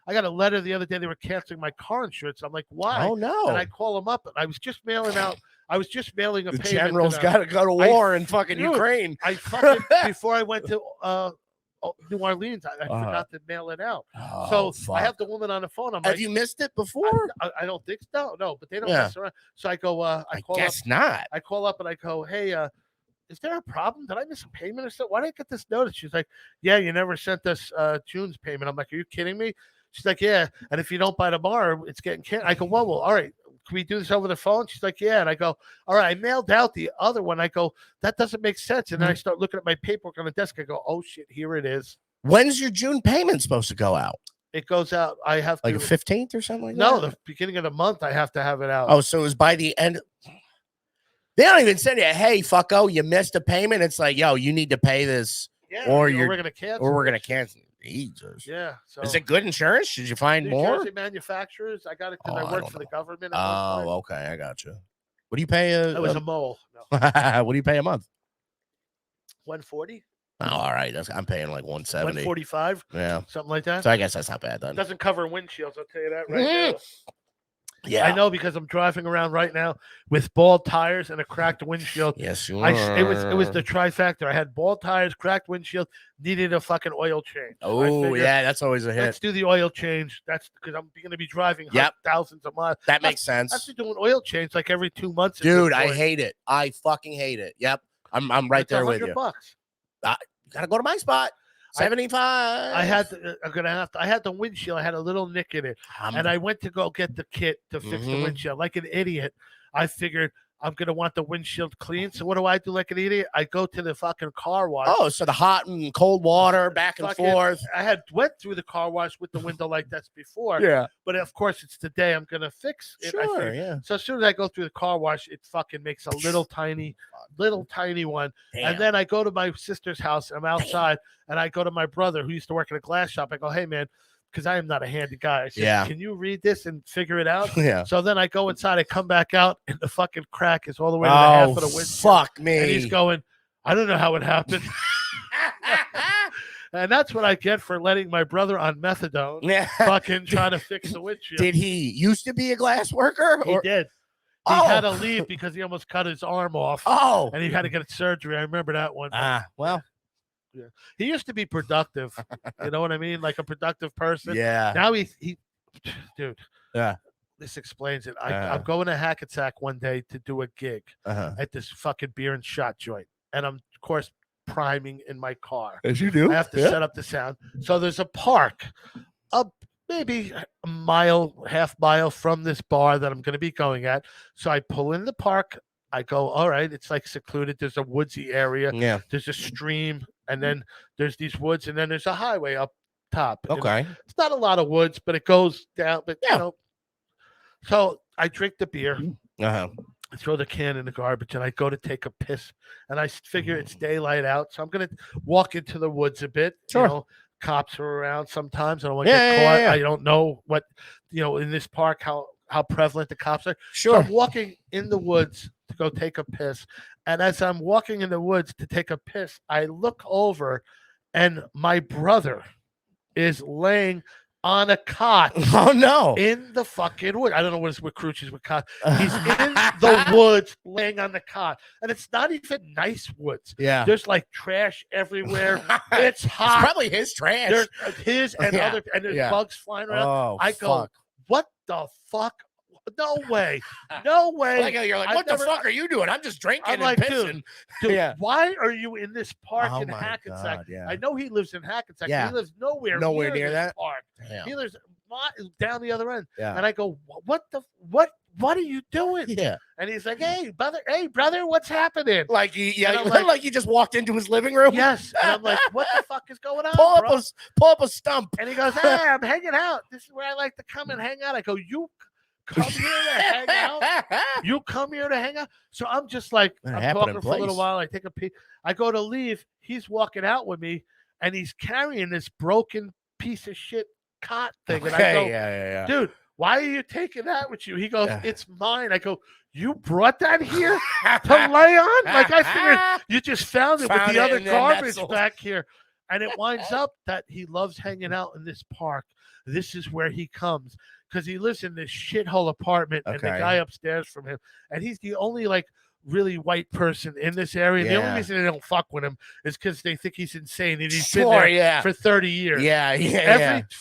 I got a letter the other day. They were canceling my car insurance. I'm like, why? Oh no. And I call them up. And I was just mailing a the payment. general's got to go to war in fucking Ukraine. I fucking before I went to New Orleans, I forgot to mail it out. Oh, So I have the woman on the phone. I'm have like, you missed it before? I don't think so. No, but they don't Yeah. mess around. So I go. I call up. guess not. I call up and I go, hey, is there a problem? Did I miss a payment or something? Why did I get this notice? She's like, yeah, you never sent us June's payment. I'm like, are you kidding me? She's like, yeah. And if you don't buy tomorrow, it's getting canceled. I go, well, all right. Can we do this over the phone? She's like, yeah. And I go, all right. I mailed out the other one. I go, that doesn't make sense. And then I start looking at my paperwork on the desk. I go, oh shit, here it is. When's your June payment supposed to go out? It goes out. I have Like to. the 15th or something like No, that? the beginning of the month. I have to have it out. Oh, so it was by the end. They don't even send you, hey, fucko, you missed a payment. It's like, yo, you need to pay this yeah. or we're you're- gonna cancel. or we're it. going to cancel. Jesus. Yeah. So Is it good insurance? Did you find New more? Jersey manufacturers. I got it because Oh, I I worked don't for the know. government. At one point. Oh, okay. I got you. What do you pay? It was a mole. No. what do you pay a month? 140, Oh, all right. I'm paying like 170. 145, Yeah. something like that. So I guess that's not bad then. Doesn't cover windshields. I'll tell you that right now. Yeah. I know because I'm driving around right now with bald tires and a cracked windshield. Yes, you It was the trifecta. I had bald tires, cracked windshield, needed a fucking oil change. So I Oh, figured, yeah. That's always a hit. let's do the oil change. That's because I'm going to be driving Yep. thousands of miles. That makes I have sense. to do an oil change like every 2 months. at this Dude, I point. hate it. I fucking hate it. Yep. I'm right It's there with you. $100. Gotta go to my spot. 75. I had I had the windshield. I had a little nick in it. And I went to go get the kit to fix the Mhm. windshield. Like an idiot, I figured I'm going to want the windshield clean. So what do I do like an idiot? I go to the fucking car wash. Oh, so the hot and cold water back and Fucking- forth. I had went through the car wash with the window like that's before. Yeah. But of course, it's the day I'm going to fix it. I Sure, figured. yeah. So as soon as I go through the car wash, it fucking makes a little tiny one. Damn. And then I go to my sister's house. I'm outside, and I go to my brother who used to work in a glass shop. I go, hey, man, because I am not a handy guy. I said, Yeah. can you read this and figure it out? Yeah. So then I go inside. I come back out, and the fucking crack is all the way to the half Oh, of the windshield. fuck me. And he's going, I don't know how it happened. And that's what I get for letting my brother on methadone Yeah. fucking try to fix the windshield. Did he used to be a glass worker? He Or did. He Oh. had to leave because he almost cut his arm off. Oh. And he had to get surgery. I remember that one. Well, He used to be productive. You know what I mean? Like a productive person. yeah. Now he dude. Yeah. This explains it. I'm going to Hackensack one day to do a gig at this fucking beer and shot joint, and I'm of course priming in my car. As you do. I have to set up the sound. So there's a park up maybe a mile, half mile from this bar that I'm going to be going at. So I pull in the park. I go, all right, it's like secluded. There's a woodsy area. Yeah. There's a stream, and then there's these woods, and then there's a highway up top. Okay. And it's not a lot of woods, but it goes down. But you know, so I drink the beer. I throw the can in the garbage, and I go to take a piss. And I figure it's daylight out, so I'm gonna walk into the woods a bit. Sure. You know, cops are around sometimes. I don't want to get caught. I don't know what, in this park how prevalent the cops are. Sure. So I'm walking in the woods to go take a piss, and as I'm walking in the woods to take a piss, I look over, and my brother is laying on a cot. Oh no! In the fucking wood. I don't know what Cruci's with cot. He's in the woods laying on the cot. And it's not even nice woods. Yeah. There's like trash everywhere. It's hot. It's probably his trash. There's his and other, and there's bugs flying around. Oh, I go, what the fuck? No way. No way. Like, you're like, what the fuck are you doing? I'm just drinking I'm and like, pissing. Dude, why are you in this park in my Hackensack? God, yeah. I know he lives in Hackensack. Yeah. But he lives nowhere near this that park. Damn. He lives down the other end. Yeah. And I go, what are you doing? Yeah. And he's like, hey brother, what's happening? Like like, like you just walked into his living room. Yes. And I'm like, what the fuck is going on? Pull up a stump. And he goes, hey, I'm hanging out. This is where I like to come and hang out. I go, you come here to hang out? You come here to hang out? So I'm just like, I'm talking for a little while. I take a pee. I go to leave. He's walking out with me, and he's carrying this broken piece of shit cot thing. And I go, dude, why are you taking that with you? He goes, it's mine. I go, you brought that here to lay on? Like, I figured you just found it with the other garbage back here. And it winds up that he loves hanging out in this park. This is where he comes because he lives in this shithole apartment and the guy upstairs from him. And he's the only really white person in this area. The only reason they don't fuck with him is because they think he's insane and he's been there for 30 years.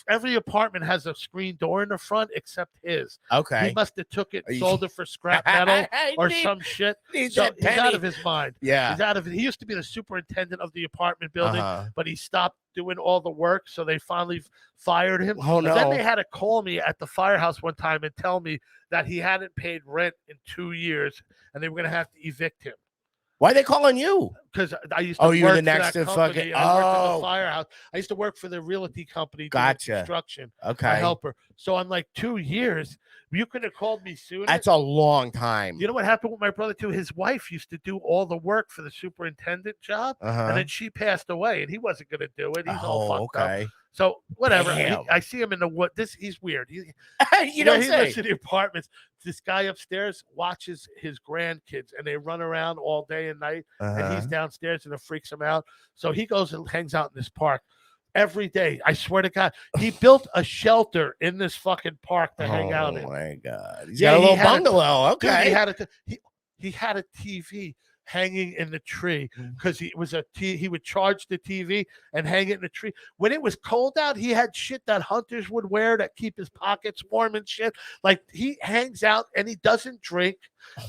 Every apartment has a screen door in the front except his. Okay. He must have took it and sold it for scrap metal or some shit. So he's out of his mind. Yeah. He's out of it. He used to be the superintendent of the apartment building, but he stopped doing all the work, so they finally fired him. Oh no. Then they had to call me at the firehouse one time and tell me that he hadn't paid rent in 2 years and they were going to have to evict him. Why are they calling you? Because I used to work you were the for next that to company. fucking. I worked at the firehouse. I used to work for the realty company. Gotcha. Construction. Okay. A helper. So I'm like 2 years. You could have called me sooner. That's a long time. You know what happened with my brother too? His wife used to do all the work for the superintendent job, and then she passed away, and he wasn't going to do it. He's all fucked up. So whatever. I see him in the wood. He's weird. He lives in the apartments. This guy upstairs watches his grandkids, and they run around all day and night, and he's downstairs, and it freaks him out. So he goes and hangs out in this park every day. I swear to God, he built a shelter in this fucking park to hang out in. Oh my God, he's got a little bungalow. Okay, dude, he had a TV hanging in the tree because he would charge the TV and hang it in the tree. When it was cold out, he had shit that hunters would wear that keep his pockets warm and shit. Like, he hangs out and he doesn't drink,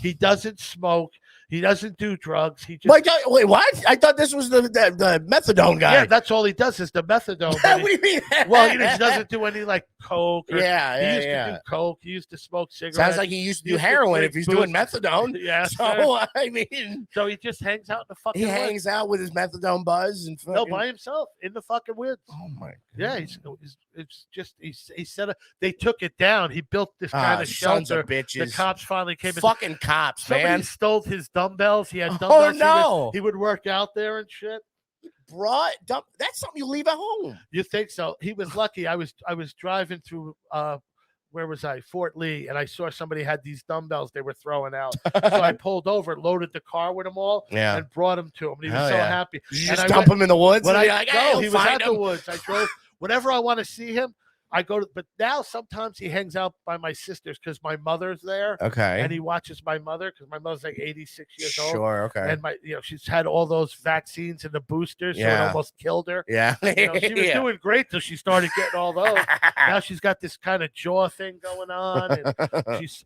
he doesn't smoke, he doesn't do drugs. He just wait, what? I thought this was the methadone guy. Yeah, that's all he does is the methadone. What do you mean? Well, he doesn't do any coke. He used to do coke. He used to smoke cigarettes. Sounds like he used to do heroin if he's doing methadone. Yeah. So I mean, so he just hangs out in the fucking. He hangs out with his methadone buzz and fucking... by himself in the fucking woods. Oh my God. Yeah, it's just he said they took it down. He built this kind of shelter. Sons of bitches. The cops finally came. Fucking cops, Somebody man. stole his dumbbells. He had dumbbells. Oh no! He would work out there and shit. That's something you leave at home. You think so? He was lucky. I was driving through where was I? Fort Lee, and I saw somebody had these dumbbells they were throwing out. So I pulled over, loaded the car with them all, and brought them to him. And he was so happy. Did you just dump him in the woods? He was at the woods. I drove whenever I want to see him. I go to, but now sometimes he hangs out by my sister's because my mother's there. Okay. And he watches my mother because my mother's like 86 years old. Sure. Okay. And she's had all those vaccines and the boosters, so it almost killed her. Yeah. She was doing great till she started getting all those. Now she's got this kind of jaw thing going on, and she's,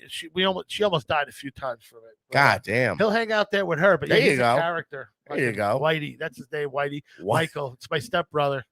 she almost died a few times from it. God damn. He'll hang out there with her, but there you he's go. a character. There you go. Whitey, that's his name. Whitey. What? Michael. It's my stepbrother.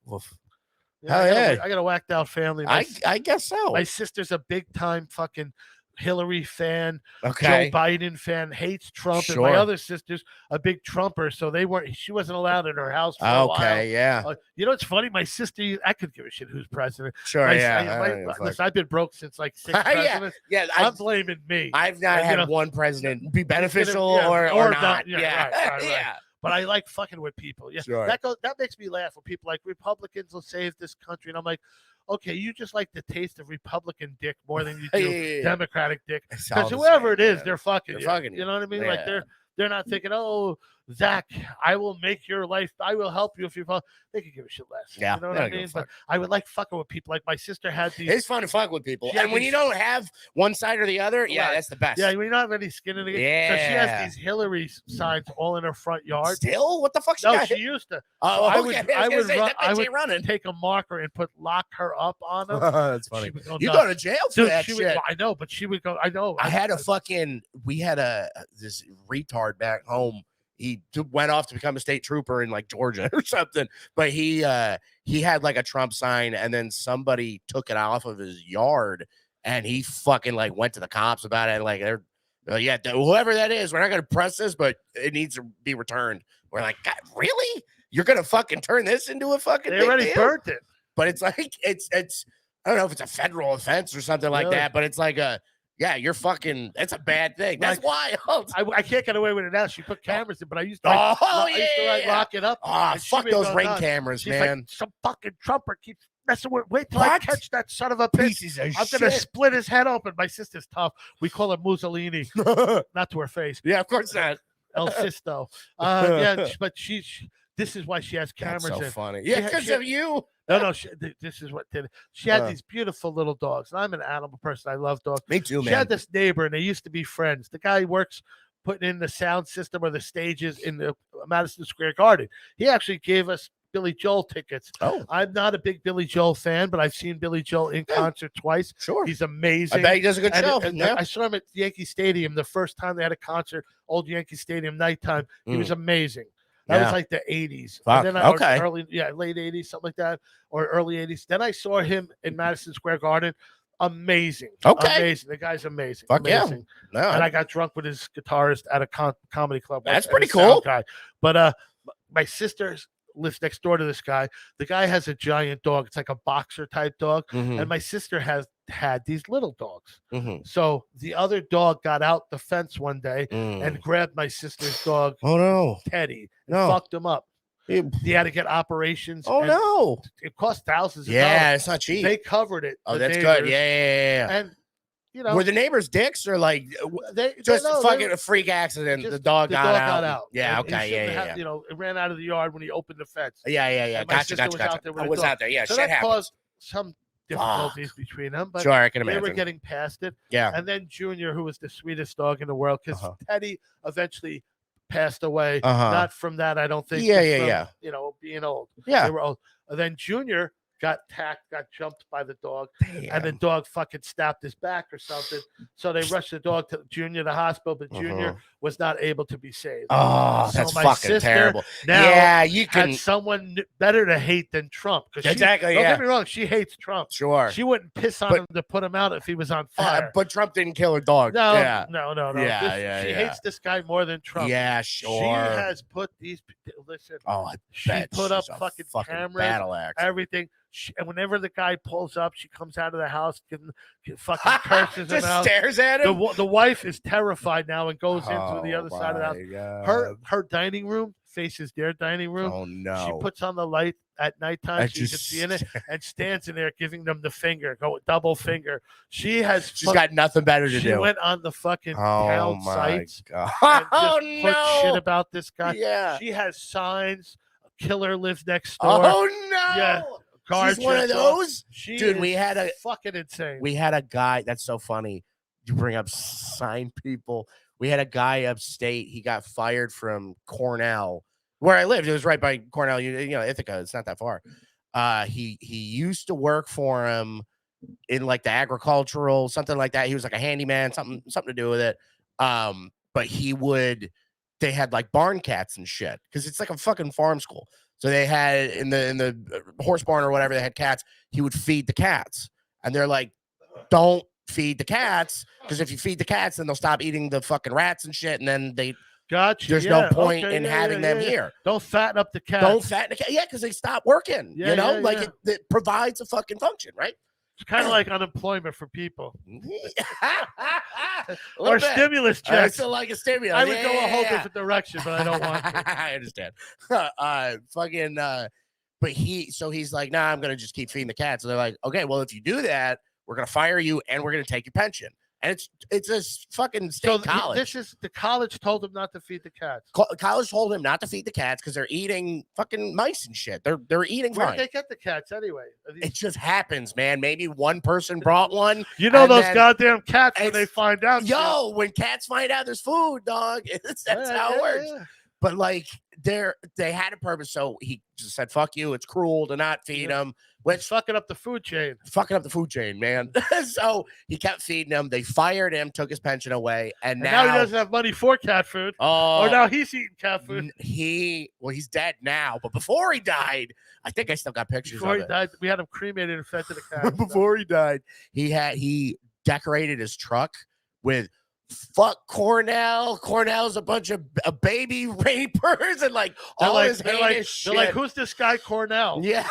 Hell yeah. I got a whacked out family. I guess so. My sister's a big time fucking Hillary fan, Okay. Joe Biden fan, hates Trump, Sure. and my other sister's a big Trumper, so she wasn't allowed in her house for a while. Okay, yeah. It's funny. My sister, I could give a shit who's president. Sure, Listen, I've been broke since like 6 presidents. Yeah, I'm blaming me. I've not had one president be beneficial or not. Yeah, right. Yeah. But I like fucking with people. Yeah, sure. That makes me laugh when people like Republicans will save this country, and I'm like, okay, you just like the taste of Republican dick more than you do Democratic dick. Because whoever it is, they're fucking you. You know what I mean? Yeah. Like they're not thinking, oh, Zach, I will make your life. I will help you if you fall. They could give a shit less. Yeah, you know what I mean? But I would like fucking with people. Like my sister had these. It's fun to fuck with people, and when you don't have one side or the other, that's the best. Yeah, when you don't have any skin in the game. Yeah. So she has these Hillary signs all in her front yard. Still, what the fuck? She used to. Oh, I would running. Take a marker and lock her up on them. That's funny. You go to jail for that shit. I know, but she would go. I know. We had this retard back home. He went off to become a state trooper in like Georgia or something, but he had like a Trump sign, and then somebody took it off of his yard, and he fucking like went to the cops about it. And like they're whoever that is, we're not gonna press this, but it needs to be returned. We're like, God, really? You're gonna fucking turn this into a fucking? They already burnt it, but it's like it's I don't know if it's a federal offense or something like that, but it's like you're fucking. That's a bad thing. That's wild. I can't get away with it now. She put cameras in, but I used to. Lock it up. Fuck those ring cameras, man. Like, some fucking Trumper keeps messing with. Wait till I catch that son of a bitch. I'm gonna split his head open. My sister's tough. We call her Mussolini, not to her face. Yeah, of course not. El Sisto. But this is why she has cameras. That's so funny. Yeah, because of you. No. This is what did it. She had these beautiful little dogs. And I'm an animal person. I love dogs. Me too, man. She had this neighbor, and they used to be friends. The guy works putting in the sound system or the stages in the Madison Square Garden. He actually gave us Billy Joel tickets. Oh, I'm not a big Billy Joel fan, but I've seen Billy Joel in concert twice. Sure, he's amazing. I bet he does a good show. I saw him at Yankee Stadium the first time they had a concert, old Yankee Stadium nighttime. He was amazing. That was like the 80s. Fuck. And then late 80s, something like that, or early 80s. Then I saw him in Madison Square Garden. Amazing. Okay. Amazing. The guy's amazing. Fuck amazing. Yeah. No, and I got drunk with his guitarist at a comedy club. That's pretty cool. Guy. But my sister lives next door to this guy. The guy has a giant dog. It's like a boxer type dog. Mm-hmm. And my sister had these little dogs. Mm-hmm. So the other dog got out the fence one day and grabbed my sister's dog. Oh no, Teddy, and fucked him up. He had to get operations. Oh no, it cost thousands of dollars. Yeah, it's not cheap. They covered it. Oh, that's good. Yeah. And were the neighbors dicks or like fucking a freak accident? The dog got out. Yeah, okay, yeah. It ran out of the yard when he opened the fence. Yeah. Gotcha. I was out there. Yeah, so shit that happens. Caused some difficulties between them, but sure, I can imagine. They were getting past it. Yeah. And then Junior, who was the sweetest dog in the world, because Teddy eventually passed away. Not from that, I don't think. Yeah. Being old. Yeah. They were old. And then Junior got jumped by the dog. Damn. And the dog fucking snapped his back or something. So they rushed the dog to Junior to the hospital, but Junior was not able to be saved. Oh, so that's my fucking terrible. Now you can had someone better to hate than Trump. Exactly. Don't get me wrong, she hates Trump. Sure. She wouldn't piss on him to put him out if he was on fire. But Trump didn't kill her dog. No. Yeah, she hates this guy more than Trump. Yeah, sure. She has put these. Listen. Oh, she put up fucking cameras, battle axe. everything. And whenever the guy pulls up, she comes out of the house, giving fucking curses just him out. Stares at him. The wife is terrified now and goes into the other side of the house. God. Her dining room faces their dining room. Oh no! She puts on the light at nighttime so you can see in it, and stands in there giving them the finger, double finger. She's got nothing better to do. She went on the fucking town sites God. and put shit about this guy. Yeah. She has signs. A killer lives next door. Oh no! Yeah. She's one of those. Dude, we had a fucking insane. We had a guy. That's so funny. You bring up sign people. We had a guy upstate. He got fired from Cornell, where I lived. It was right by Cornell. You know, Ithaca. It's not that far. He used to work for him in like the agricultural, something like that. He was like a handyman, something to do with it. But they had like barn cats and shit because it's like a fucking farm school. So they had in the horse barn or whatever, they had cats. He would feed the cats, and they're like, don't feed the cats because if you feed the cats, then they'll stop eating the fucking rats and shit, and then there's no point in having them here. Don't fatten up the cat. Don't fatten the cat. Yeah, because they stop working. It provides a fucking function, right? It's kind of like unemployment for people. Or stimulus checks. I still like a stimulus. I would go a whole different direction, but I don't want to. I understand. But he's like, nah, I'm gonna just keep feeding the cats. So they're like, okay, well, if you do that, we're gonna fire you and we're gonna take your pension. And it's a fucking state college. The college told him not to feed the cats. College told him not to feed the cats because they're eating fucking mice and shit. They're eating fine. Where did they get the cats anyway? It just happens, man. Maybe one person brought one. You know those goddamn cats when they find out. When cats find out there's food, dog. That's how it works. Yeah. But like they had a purpose, so he just said, "Fuck you." It's cruel to not feed them. Which fucking up the food chain. Fucking up the food chain, man. So he kept feeding him. They fired him, took his pension away, and now he doesn't have money for cat food. Oh, or now he's eating cat food. He's dead now, but before he died, I think I still got pictures. Before he died, we had him cremated and fed to the cat. Before he died, he decorated his truck with fuck Cornell. Cornell's a bunch of baby rapers and like all his heinous shit. They're like, who's this guy Cornell? Yeah.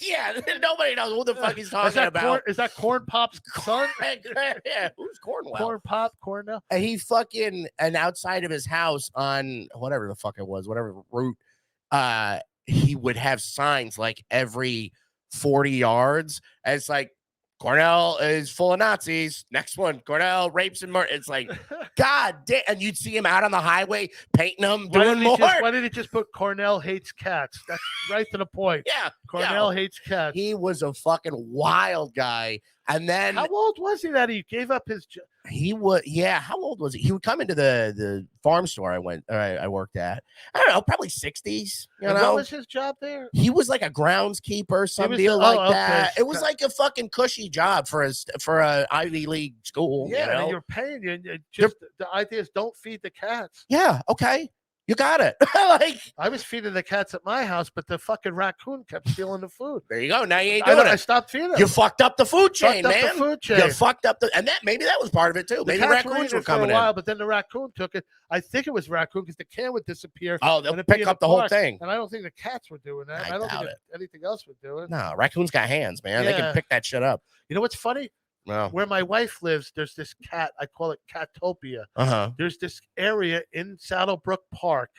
Yeah. Nobody knows who the fuck he's talking about. Is that Corn Pop's son? Yeah. Who's Cornwell? Corn Pop, Cornell. And he and outside of his house on whatever the fuck it was, whatever route, he would have signs like every 40 yards. And it's like, Cornell is full of Nazis. Next one, Cornell rapes and murder. It's like, God damn. And you'd see him out on the highway painting them, doing more. Why did he just put Cornell hates cats? That's right to the point. Yeah. Cornell hates cats. He was a fucking wild guy. And then how old was he that he gave up his job? How old was he? He would come into the farm store I worked at. I don't know, probably 60s. What was his job there? He was like a groundskeeper, some deal like that. It was like a fucking cushy job for a Ivy League school. Yeah, and you're paying you. The idea is don't feed the cats. Yeah, okay. You got it. Like I was feeding the cats at my house, but the fucking raccoon kept stealing the food. There you go. Now you ain't doing it. I stopped feeding them. You fucked up the food chain, man. The food chain. You fucked up maybe that was part of it too. Maybe raccoons were coming in. But then the raccoon took it. I think it was raccoon because the can would disappear. Oh, they'll pick up the whole thing. And I don't think the cats were doing that. I don't think anything else would do it. No, raccoons got hands, man. Yeah. They can pick that shit up. You know what's funny? No. Where my wife lives, there's this cat. I call it Catopia. There's this area in Saddlebrook Park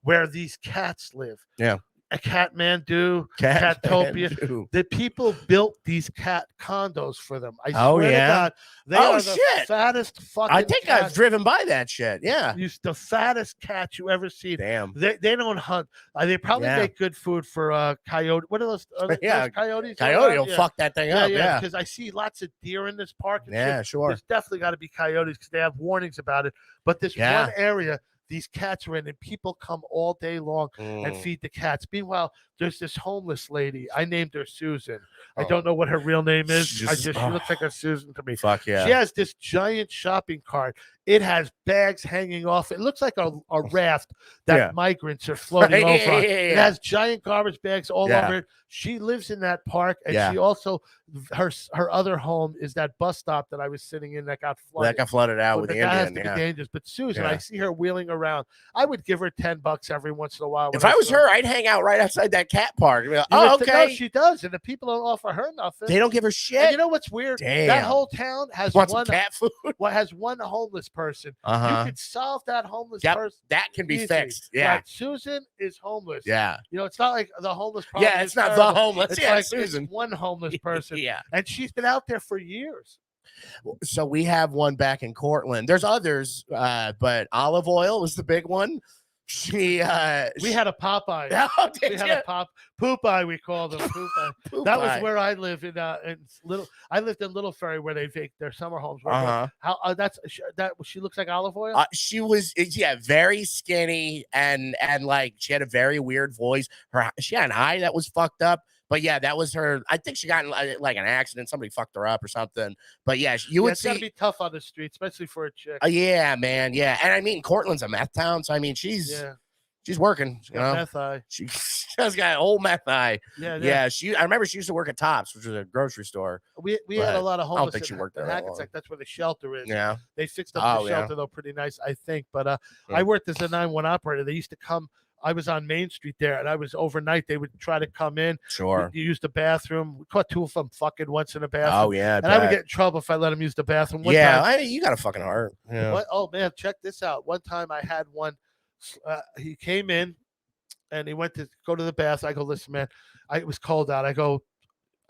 where these cats live. Yeah. A Catmandu, Catopia. The people built these cat condos for them. I swear to God, they are the fattest fucking. I think I've driven by that shit. Yeah, the fattest cats you ever see. Damn, they don't hunt. They probably make good food for coyote. What are those? Those coyotes? Coyote will fuck that thing up. Yeah, because I see lots of deer in this park. And shit. Sure. There's definitely got to be coyotes because they have warnings about it. But this one area. These cats are in, and people come all day long and feed the cats. Meanwhile, there's this homeless lady. I named her Susan. I don't know what her real name is. She looks like a Susan to me. Fuck yeah. She has this giant shopping cart. It has bags hanging off. It looks like a raft that migrants are floating over on. It has giant garbage bags all over it. She lives in that park, and she also her other home is that bus stop that I was sitting in that got flooded. That got flooded out with the Indian. Has to be dangerous. But Susan, I see her wheeling around. I would give her $10 every once in a while. If I was her, I'd hang out right outside that cat park. Like, okay. No, she does, and the people don't offer her nothing. They don't give her shit. And you know what's weird? Damn. That whole town has one cat food. Has one homeless person. You could solve that homeless person. That can be easy. fixed. Yeah. Like Susan is homeless. Yeah. You know, it's not like the homeless problem. Yeah, it's not the homeless. It's like Susan. It's one homeless person. Yeah. And she's been out there for years. So we have one back in Cortland. There's others, but olive oil is the big one. She We had a Popeye. Oh, did We you? had a Poopeye, we called him Poopeye. That was Popeye. where I live in Little. I lived in Little Ferry where they make their summer homes. Uh-huh. How she looks like olive oil. She was very skinny and like she had a very weird voice. She had an eye that was fucked up. But yeah, that was her. I think she got in like an accident. Somebody fucked her up or something. But yeah, you would it's gotta see. be tough on the street, especially for a chick. Yeah, man. Yeah, and I mean, Cortland's a meth town, so I mean, she's working. She got meth eye. She's got an old meth eye. Yeah. I remember she used to work at Tops, which was a grocery store. We had a lot of homeless. I don't think she worked there. Hackensack. That's where the shelter is. Yeah, they fixed up the shelter though, pretty nice, I think. But I worked as a 911 operator. They used to come. I was on Main Street there, and I was overnight. They would try to come in. Sure. You use the bathroom. We caught 2 of them fucking once in the bathroom. Oh yeah, and I would get in trouble if I let them use the bathroom. One time, you got a fucking heart. Yeah. Oh man, check this out. One time I had one. He came in. And he went to go to the bath. I go, listen, man, it was cold out. I go,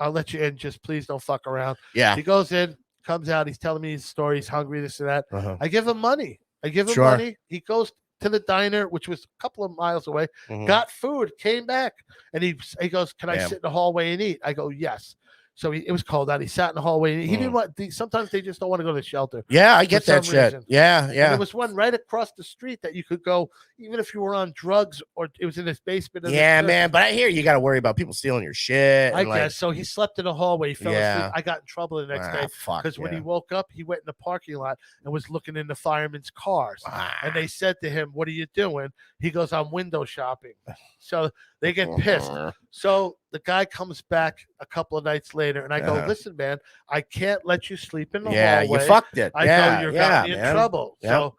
I'll let you in. Just please don't fuck around. Yeah. He goes in, comes out. He's telling me his story. He's hungry, this and that. I give him money. Money. He goes to the diner, which was a couple of miles away, got food, came back. And he goes, can I sit in the hallway and eat? I go, yes. So it was cold out. He sat in the hallway. And he didn't want. Sometimes they just don't want to go to the shelter. Yeah, I get that shit. Reason. Yeah. And there was one right across the street that you could go, even if you were on drugs or it was in his basement. Yeah, man. But I hear you got to worry about people stealing your shit. I guess so. He slept in the hallway. He fell asleep. I got in trouble the next day because when he woke up, he went in the parking lot and was looking in the firemen's cars. And they said to him, "What are you doing?" He goes, "I'm window shopping." So they get pissed. So the guy comes back a couple of nights later, and I go, "Listen, man, I can't let you sleep in the hallway. Yeah, you fucked it. I know you're got me in trouble." Yep. So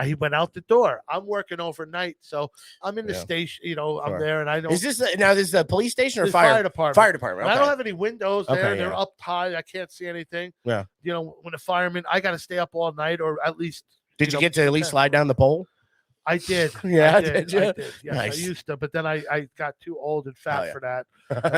he went out the door. I'm working overnight, so I'm in the station. I'm there, and I don't. Is this now? This is a police station or fire department? Fire department. Okay. I don't have any windows there. They're up high. I can't see anything. Yeah. When the fireman, I got to stay up all night, or at least. Did you get to at least slide down the pole? I did. Yeah, I did. you? I did. Yes, nice. I used to, but then I got too old and fat for that.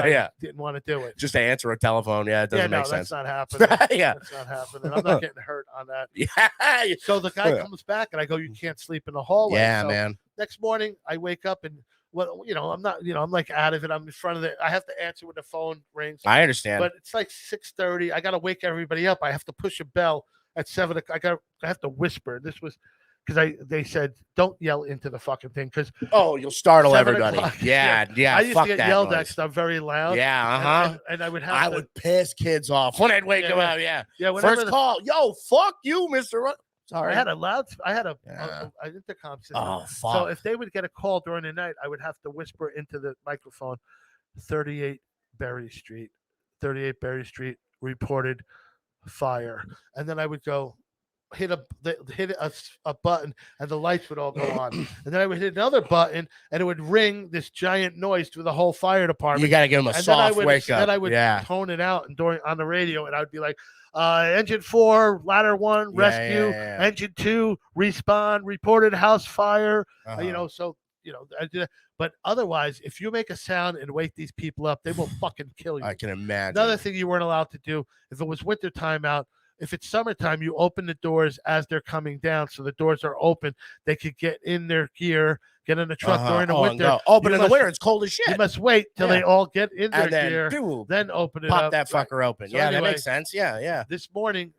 Yeah, didn't want to do it. Just to answer a telephone. Yeah, it doesn't make sense. That's not happening. Yeah, that's not happening. I'm not getting hurt on that. Yeah. So the guy comes back, and I go, "You can't sleep in the hallway." Yeah, so man. Next morning, I wake up and. Well, I'm not, I'm like out of it. I'm in front of it. I have to answer when the phone rings. I understand. But it's like 6:30. I got to wake everybody up. I have to push a bell at 7 o'clock. I have to whisper. This was because they said don't yell into the fucking thing because you'll startle everybody. Yeah. I used to get yelled at because I'm very loud. Yeah, and I would have. I would piss kids off when I'd wake them up. Yeah. First call, yo, fuck you, Mr. Sorry, I had a intercom system. Oh, fuck. So if they would get a call during the night, I would have to whisper into the microphone, 38 Berry Street reported fire, and then I would go hit a button, and the lights would all go on, and then I would hit another button, and it would ring this giant noise through the whole fire department. You got to give them a soft wake up. Then I would tone it out, and on the radio, and I would be like. Engine 4, ladder 1, rescue. Engine 2, respawn. Reported house fire. I do that. But otherwise, if you make a sound and wake these people up, they will fucking kill you. I can imagine. Another thing you weren't allowed to do, if it was winter time out, if it's summertime, you open the doors as they're coming down, so the doors are open. They could get in their gear, get in the truck during the winter. But in the winter, it's cold as shit. You must wait till they all get in their gear, then open it up. Pop that fucker open. So anyway, that makes sense. Yeah. This morning,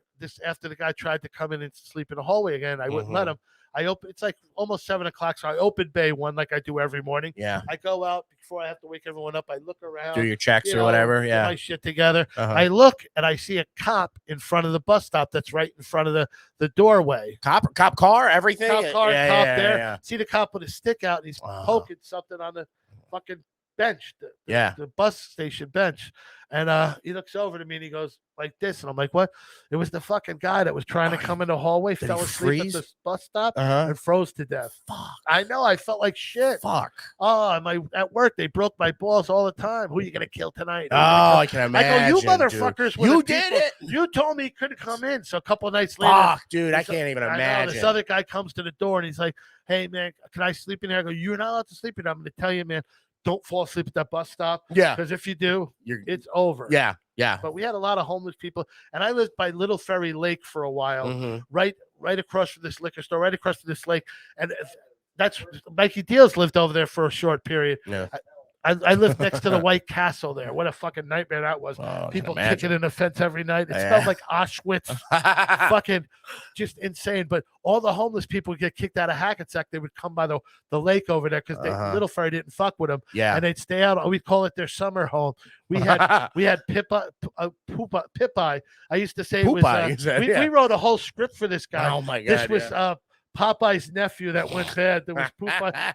after the guy tried to come in and sleep in the hallway again, I wouldn't let him. It's like almost 7 o'clock, so I open bay 1 like I do every morning. Yeah. I go out before I have to wake everyone up. I look around. Do your checks or whatever. Yeah. Get my shit together. I look and I see a cop in front of the bus stop that's right in front of the doorway. Cop car, everything. Cop car, cop there. Yeah. See the cop with his stick out and he's poking something on the fucking bench. The bus station bench. And he looks over to me and he goes like this. And I'm like, what? It was the fucking guy that was trying to come in the hallway, fell asleep at the bus stop and froze to death. Fuck. I know. I felt like shit. Fuck. At work, they broke my balls all the time. Who are you going to kill tonight? I can imagine. I go, you motherfuckers. You did it. You told me he couldn't come in. So a couple of nights later. Fuck, dude. I can't even imagine. This other guy comes to the door and he's like, hey, man, can I sleep in here? I go, you're not allowed to sleep in here. I'm going to tell you, man. Don't fall asleep at that bus stop. Yeah. Because if you do, it's over. Yeah. But we had a lot of homeless people. And I lived by Little Ferry Lake for a while, right across from this liquor store, right across from this lake. And that's Mikey Deals lived over there for a short period. Yeah. I lived next to the White Castle there. What a fucking nightmare that was. Oh, I can People imagine. kicking in the fence every night. It Yeah. smelled like Auschwitz. Fucking just insane. But all the homeless people would get kicked out of Hackensack. They would come by the lake over there because Little Ferry didn't fuck with them. Yeah. And they'd stay out. We'd call it their summer home. We had Pip-Eye. I used to say it was. We wrote a whole script for this guy. Oh my God. This was Popeye's nephew that went bad. There was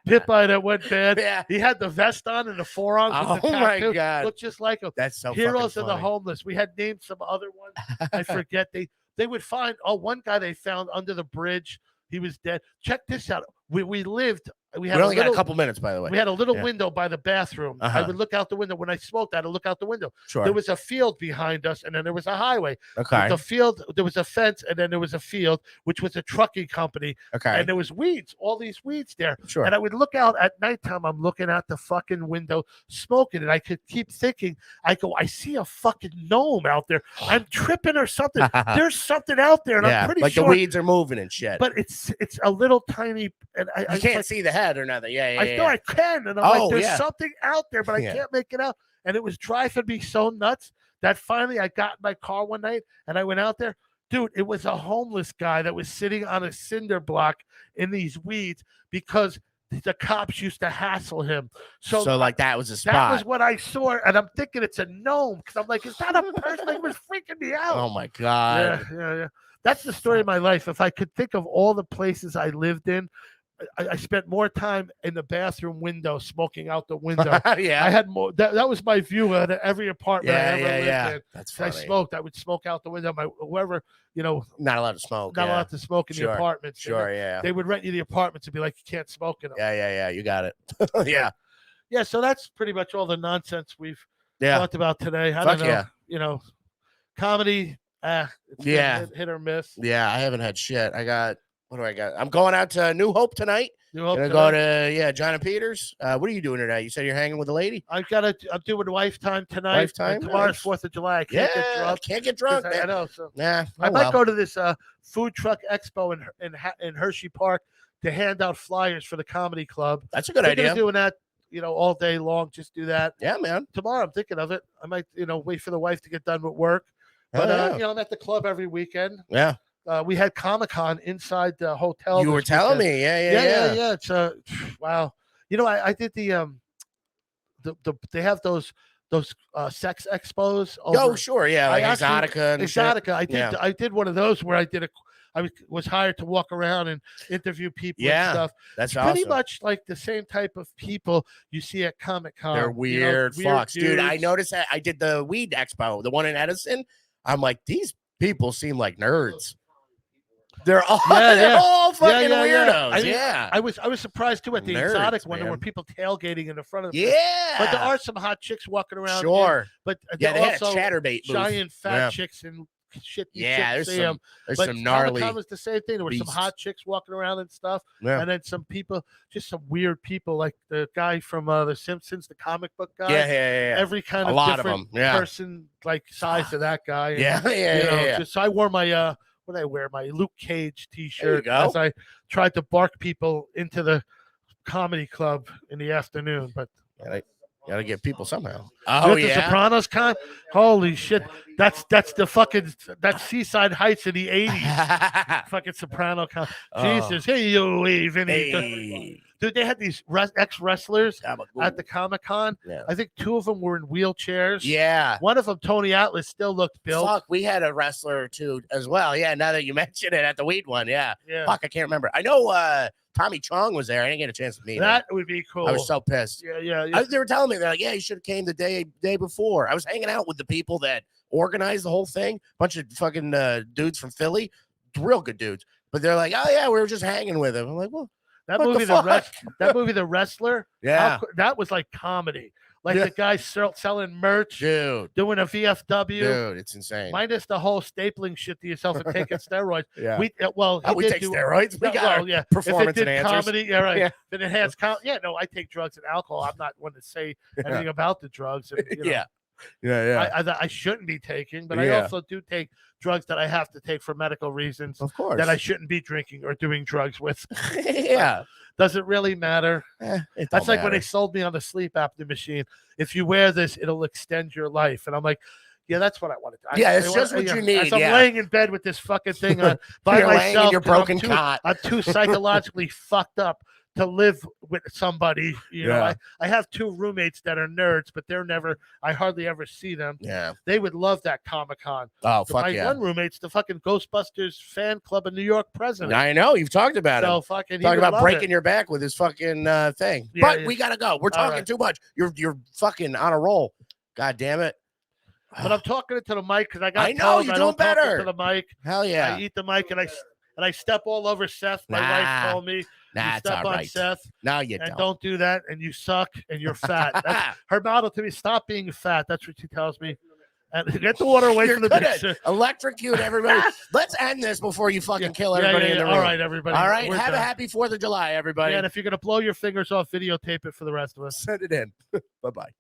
Pip-Eye that went bad. Yeah. He had the vest on and the forearms. With the my tattoo. God. Looked just like him. That's so Heroes fucking of the funny. homeless. We had named some other ones. I forget. They would find one guy they found under the bridge. He was dead. Check this out. We lived. We only got a couple minutes, by the way. We had a little window by the bathroom. I would look out the window when I smoked. I had to look out the window. Sure. There was a field behind us, and then there was a highway. Okay. The field, there was a fence, and then there was a field, which was a trucking company. Okay. And there was weeds, all these weeds there. Sure. And I would look out at nighttime. I'm looking out the fucking window, smoking, and I could keep thinking. I go, I see a fucking gnome out there. I'm tripping or something. There's something out there, and I'm pretty like sure the weeds are moving and shit. But it's a little tiny, and I can't see the head or nothing. Yeah. I know I can, and I'm like, there's yeah. something out there, but I can't make it out. And it was driving me so nuts that finally I got in my car one night and I went out there. Dude, it was a homeless guy that was sitting on a cinder block in these weeds because the cops used to hassle him. So like that was a spot. That was what I saw, and I'm thinking it's a gnome because I'm like, is that a person? It was freaking me out. Oh my God. Yeah. That's the story of my life. If I could think of all the places I lived in, I spent more time in the bathroom window, smoking out the window. Yeah. I had more. That was my view of every apartment I ever lived in. That's funny. I smoked. I would smoke out the window. Whoever, not allowed to smoke. Not allowed to smoke in the apartments. Sure, yeah. They would rent you the apartments and be like, you can't smoke in them. Yeah. You got it. Yeah. Yeah. So that's pretty much all the nonsense we've talked about today. I don't know. Yeah. Comedy. It's hit or miss. Yeah, I haven't had shit. What do I got? I'm going out to New Hope tonight. Gonna go to John and Peters. What are you doing tonight? You said you're hanging with a lady. I'm doing wife time tonight. Wife time. Tomorrow's 4th of July. I can't get drunk. Can't get drunk. I know. So I might go to this food truck expo in Hershey Park to hand out flyers for the comedy club. That's a good idea. Doing that, all day long. Just do that. Yeah, man. Tomorrow I'm thinking of it. I might, wait for the wife to get done with work. But I'm at the club every weekend. Yeah. We had Comic-Con inside the hotel. You were telling me. Yeah. It's wow. I did the they have those sex expos. Oh, sure. Yeah. Like Exotica. I did one of those where I was hired to walk around and interview people and stuff. That's pretty much like the same type of people you see at Comic-Con. They're weird fucks. Dude, I noticed that. I did the weed expo, the one in Edison. I'm like, these people seem like nerds. They're all, all fucking weirdos. I was surprised too at the exotic one. There were people tailgating in the front of the but there are some hot chicks walking around. Sure. But they had a chatterbait booth. Giant fat chicks and shit. There's some gnarly. Comic-Con was the same thing. There were some hot chicks walking around and stuff. Yeah. And then some people, just some weird people, like the guy from The Simpsons, the comic book guy. Yeah. Every kind of different person, like size of that guy. And, So I wore my what did I wear? My Luke Cage T-shirt as I tried to bark people into the comedy club in the afternoon. But gotta get people somehow. The Sopranos con. Holy shit! That's that's Seaside Heights in the 80s. Fucking Soprano con. Jesus, hey you leaving? Dude, they had these ex-wrestlers at the Comic-Con. Yeah. I think 2 of them were in wheelchairs. Yeah. One of them, Tony Atlas, still looked built. Fuck, we had a wrestler too as well. Yeah, now that you mention it, at the weed one. Yeah. Fuck, I can't remember. I know Tommy Chong was there. I didn't get a chance to meet him. That would be cool. I was so pissed. Yeah. They were telling me, they're like, you should have came the day before. I was hanging out with the people that organized the whole thing. Bunch of fucking dudes from Philly. Real good dudes. But they're like, we were just hanging with him. I'm like, well, that movie, The Wrestler, that was like comedy. Like the guy selling merch, dude, doing a VFW, dude, it's insane. Minus the whole stapling shit to yourself and taking steroids. Yeah, we take steroids. We got performance enhancers. Comedy, If it enhanced I take drugs and alcohol. I'm not one to say anything about the drugs. And, I shouldn't be taking, but I also do take drugs that I have to take for medical reasons. Of course. That I shouldn't be drinking or doing drugs with. Yeah. Does it really matter? That's like when they matter. sold me on the sleep apnea machine. If you wear this, it'll extend your life. And I'm like, yeah, that's what I wanted. It's just what you need. As I'm laying in bed with this fucking thing by You're laying myself, in your broken cot. I'm too psychologically fucked up to live with somebody. You know, I have 2 roommates that are nerds, but I hardly ever see them. Yeah. They would love that Comic-Con. Oh, fuck my one roommate's the fucking Ghostbusters fan club in New York president. I know. You've talked about so it. Fucking talking about breaking your back with his fucking thing. Yeah, but we gotta go. We're talking too much. You're fucking on a roll. God damn it. But I'm talking into the mic because I got. I know you're doing better. To the mic. Hell yeah. I eat the mic and I step all over Seth. My wife told me. Nah, you step on Seth. No, you don't do that, and you suck, and you're fat. That's her motto to me. Stop being fat. That's what she tells me. And get the water away from the picture. Electrocute everybody. Let's end this before you fucking kill everybody in the room. All right, everybody. All right. Have a happy 4th of July, everybody. Yeah, and if you're gonna blow your fingers off, videotape it for the rest of us. Send it in. Bye-bye.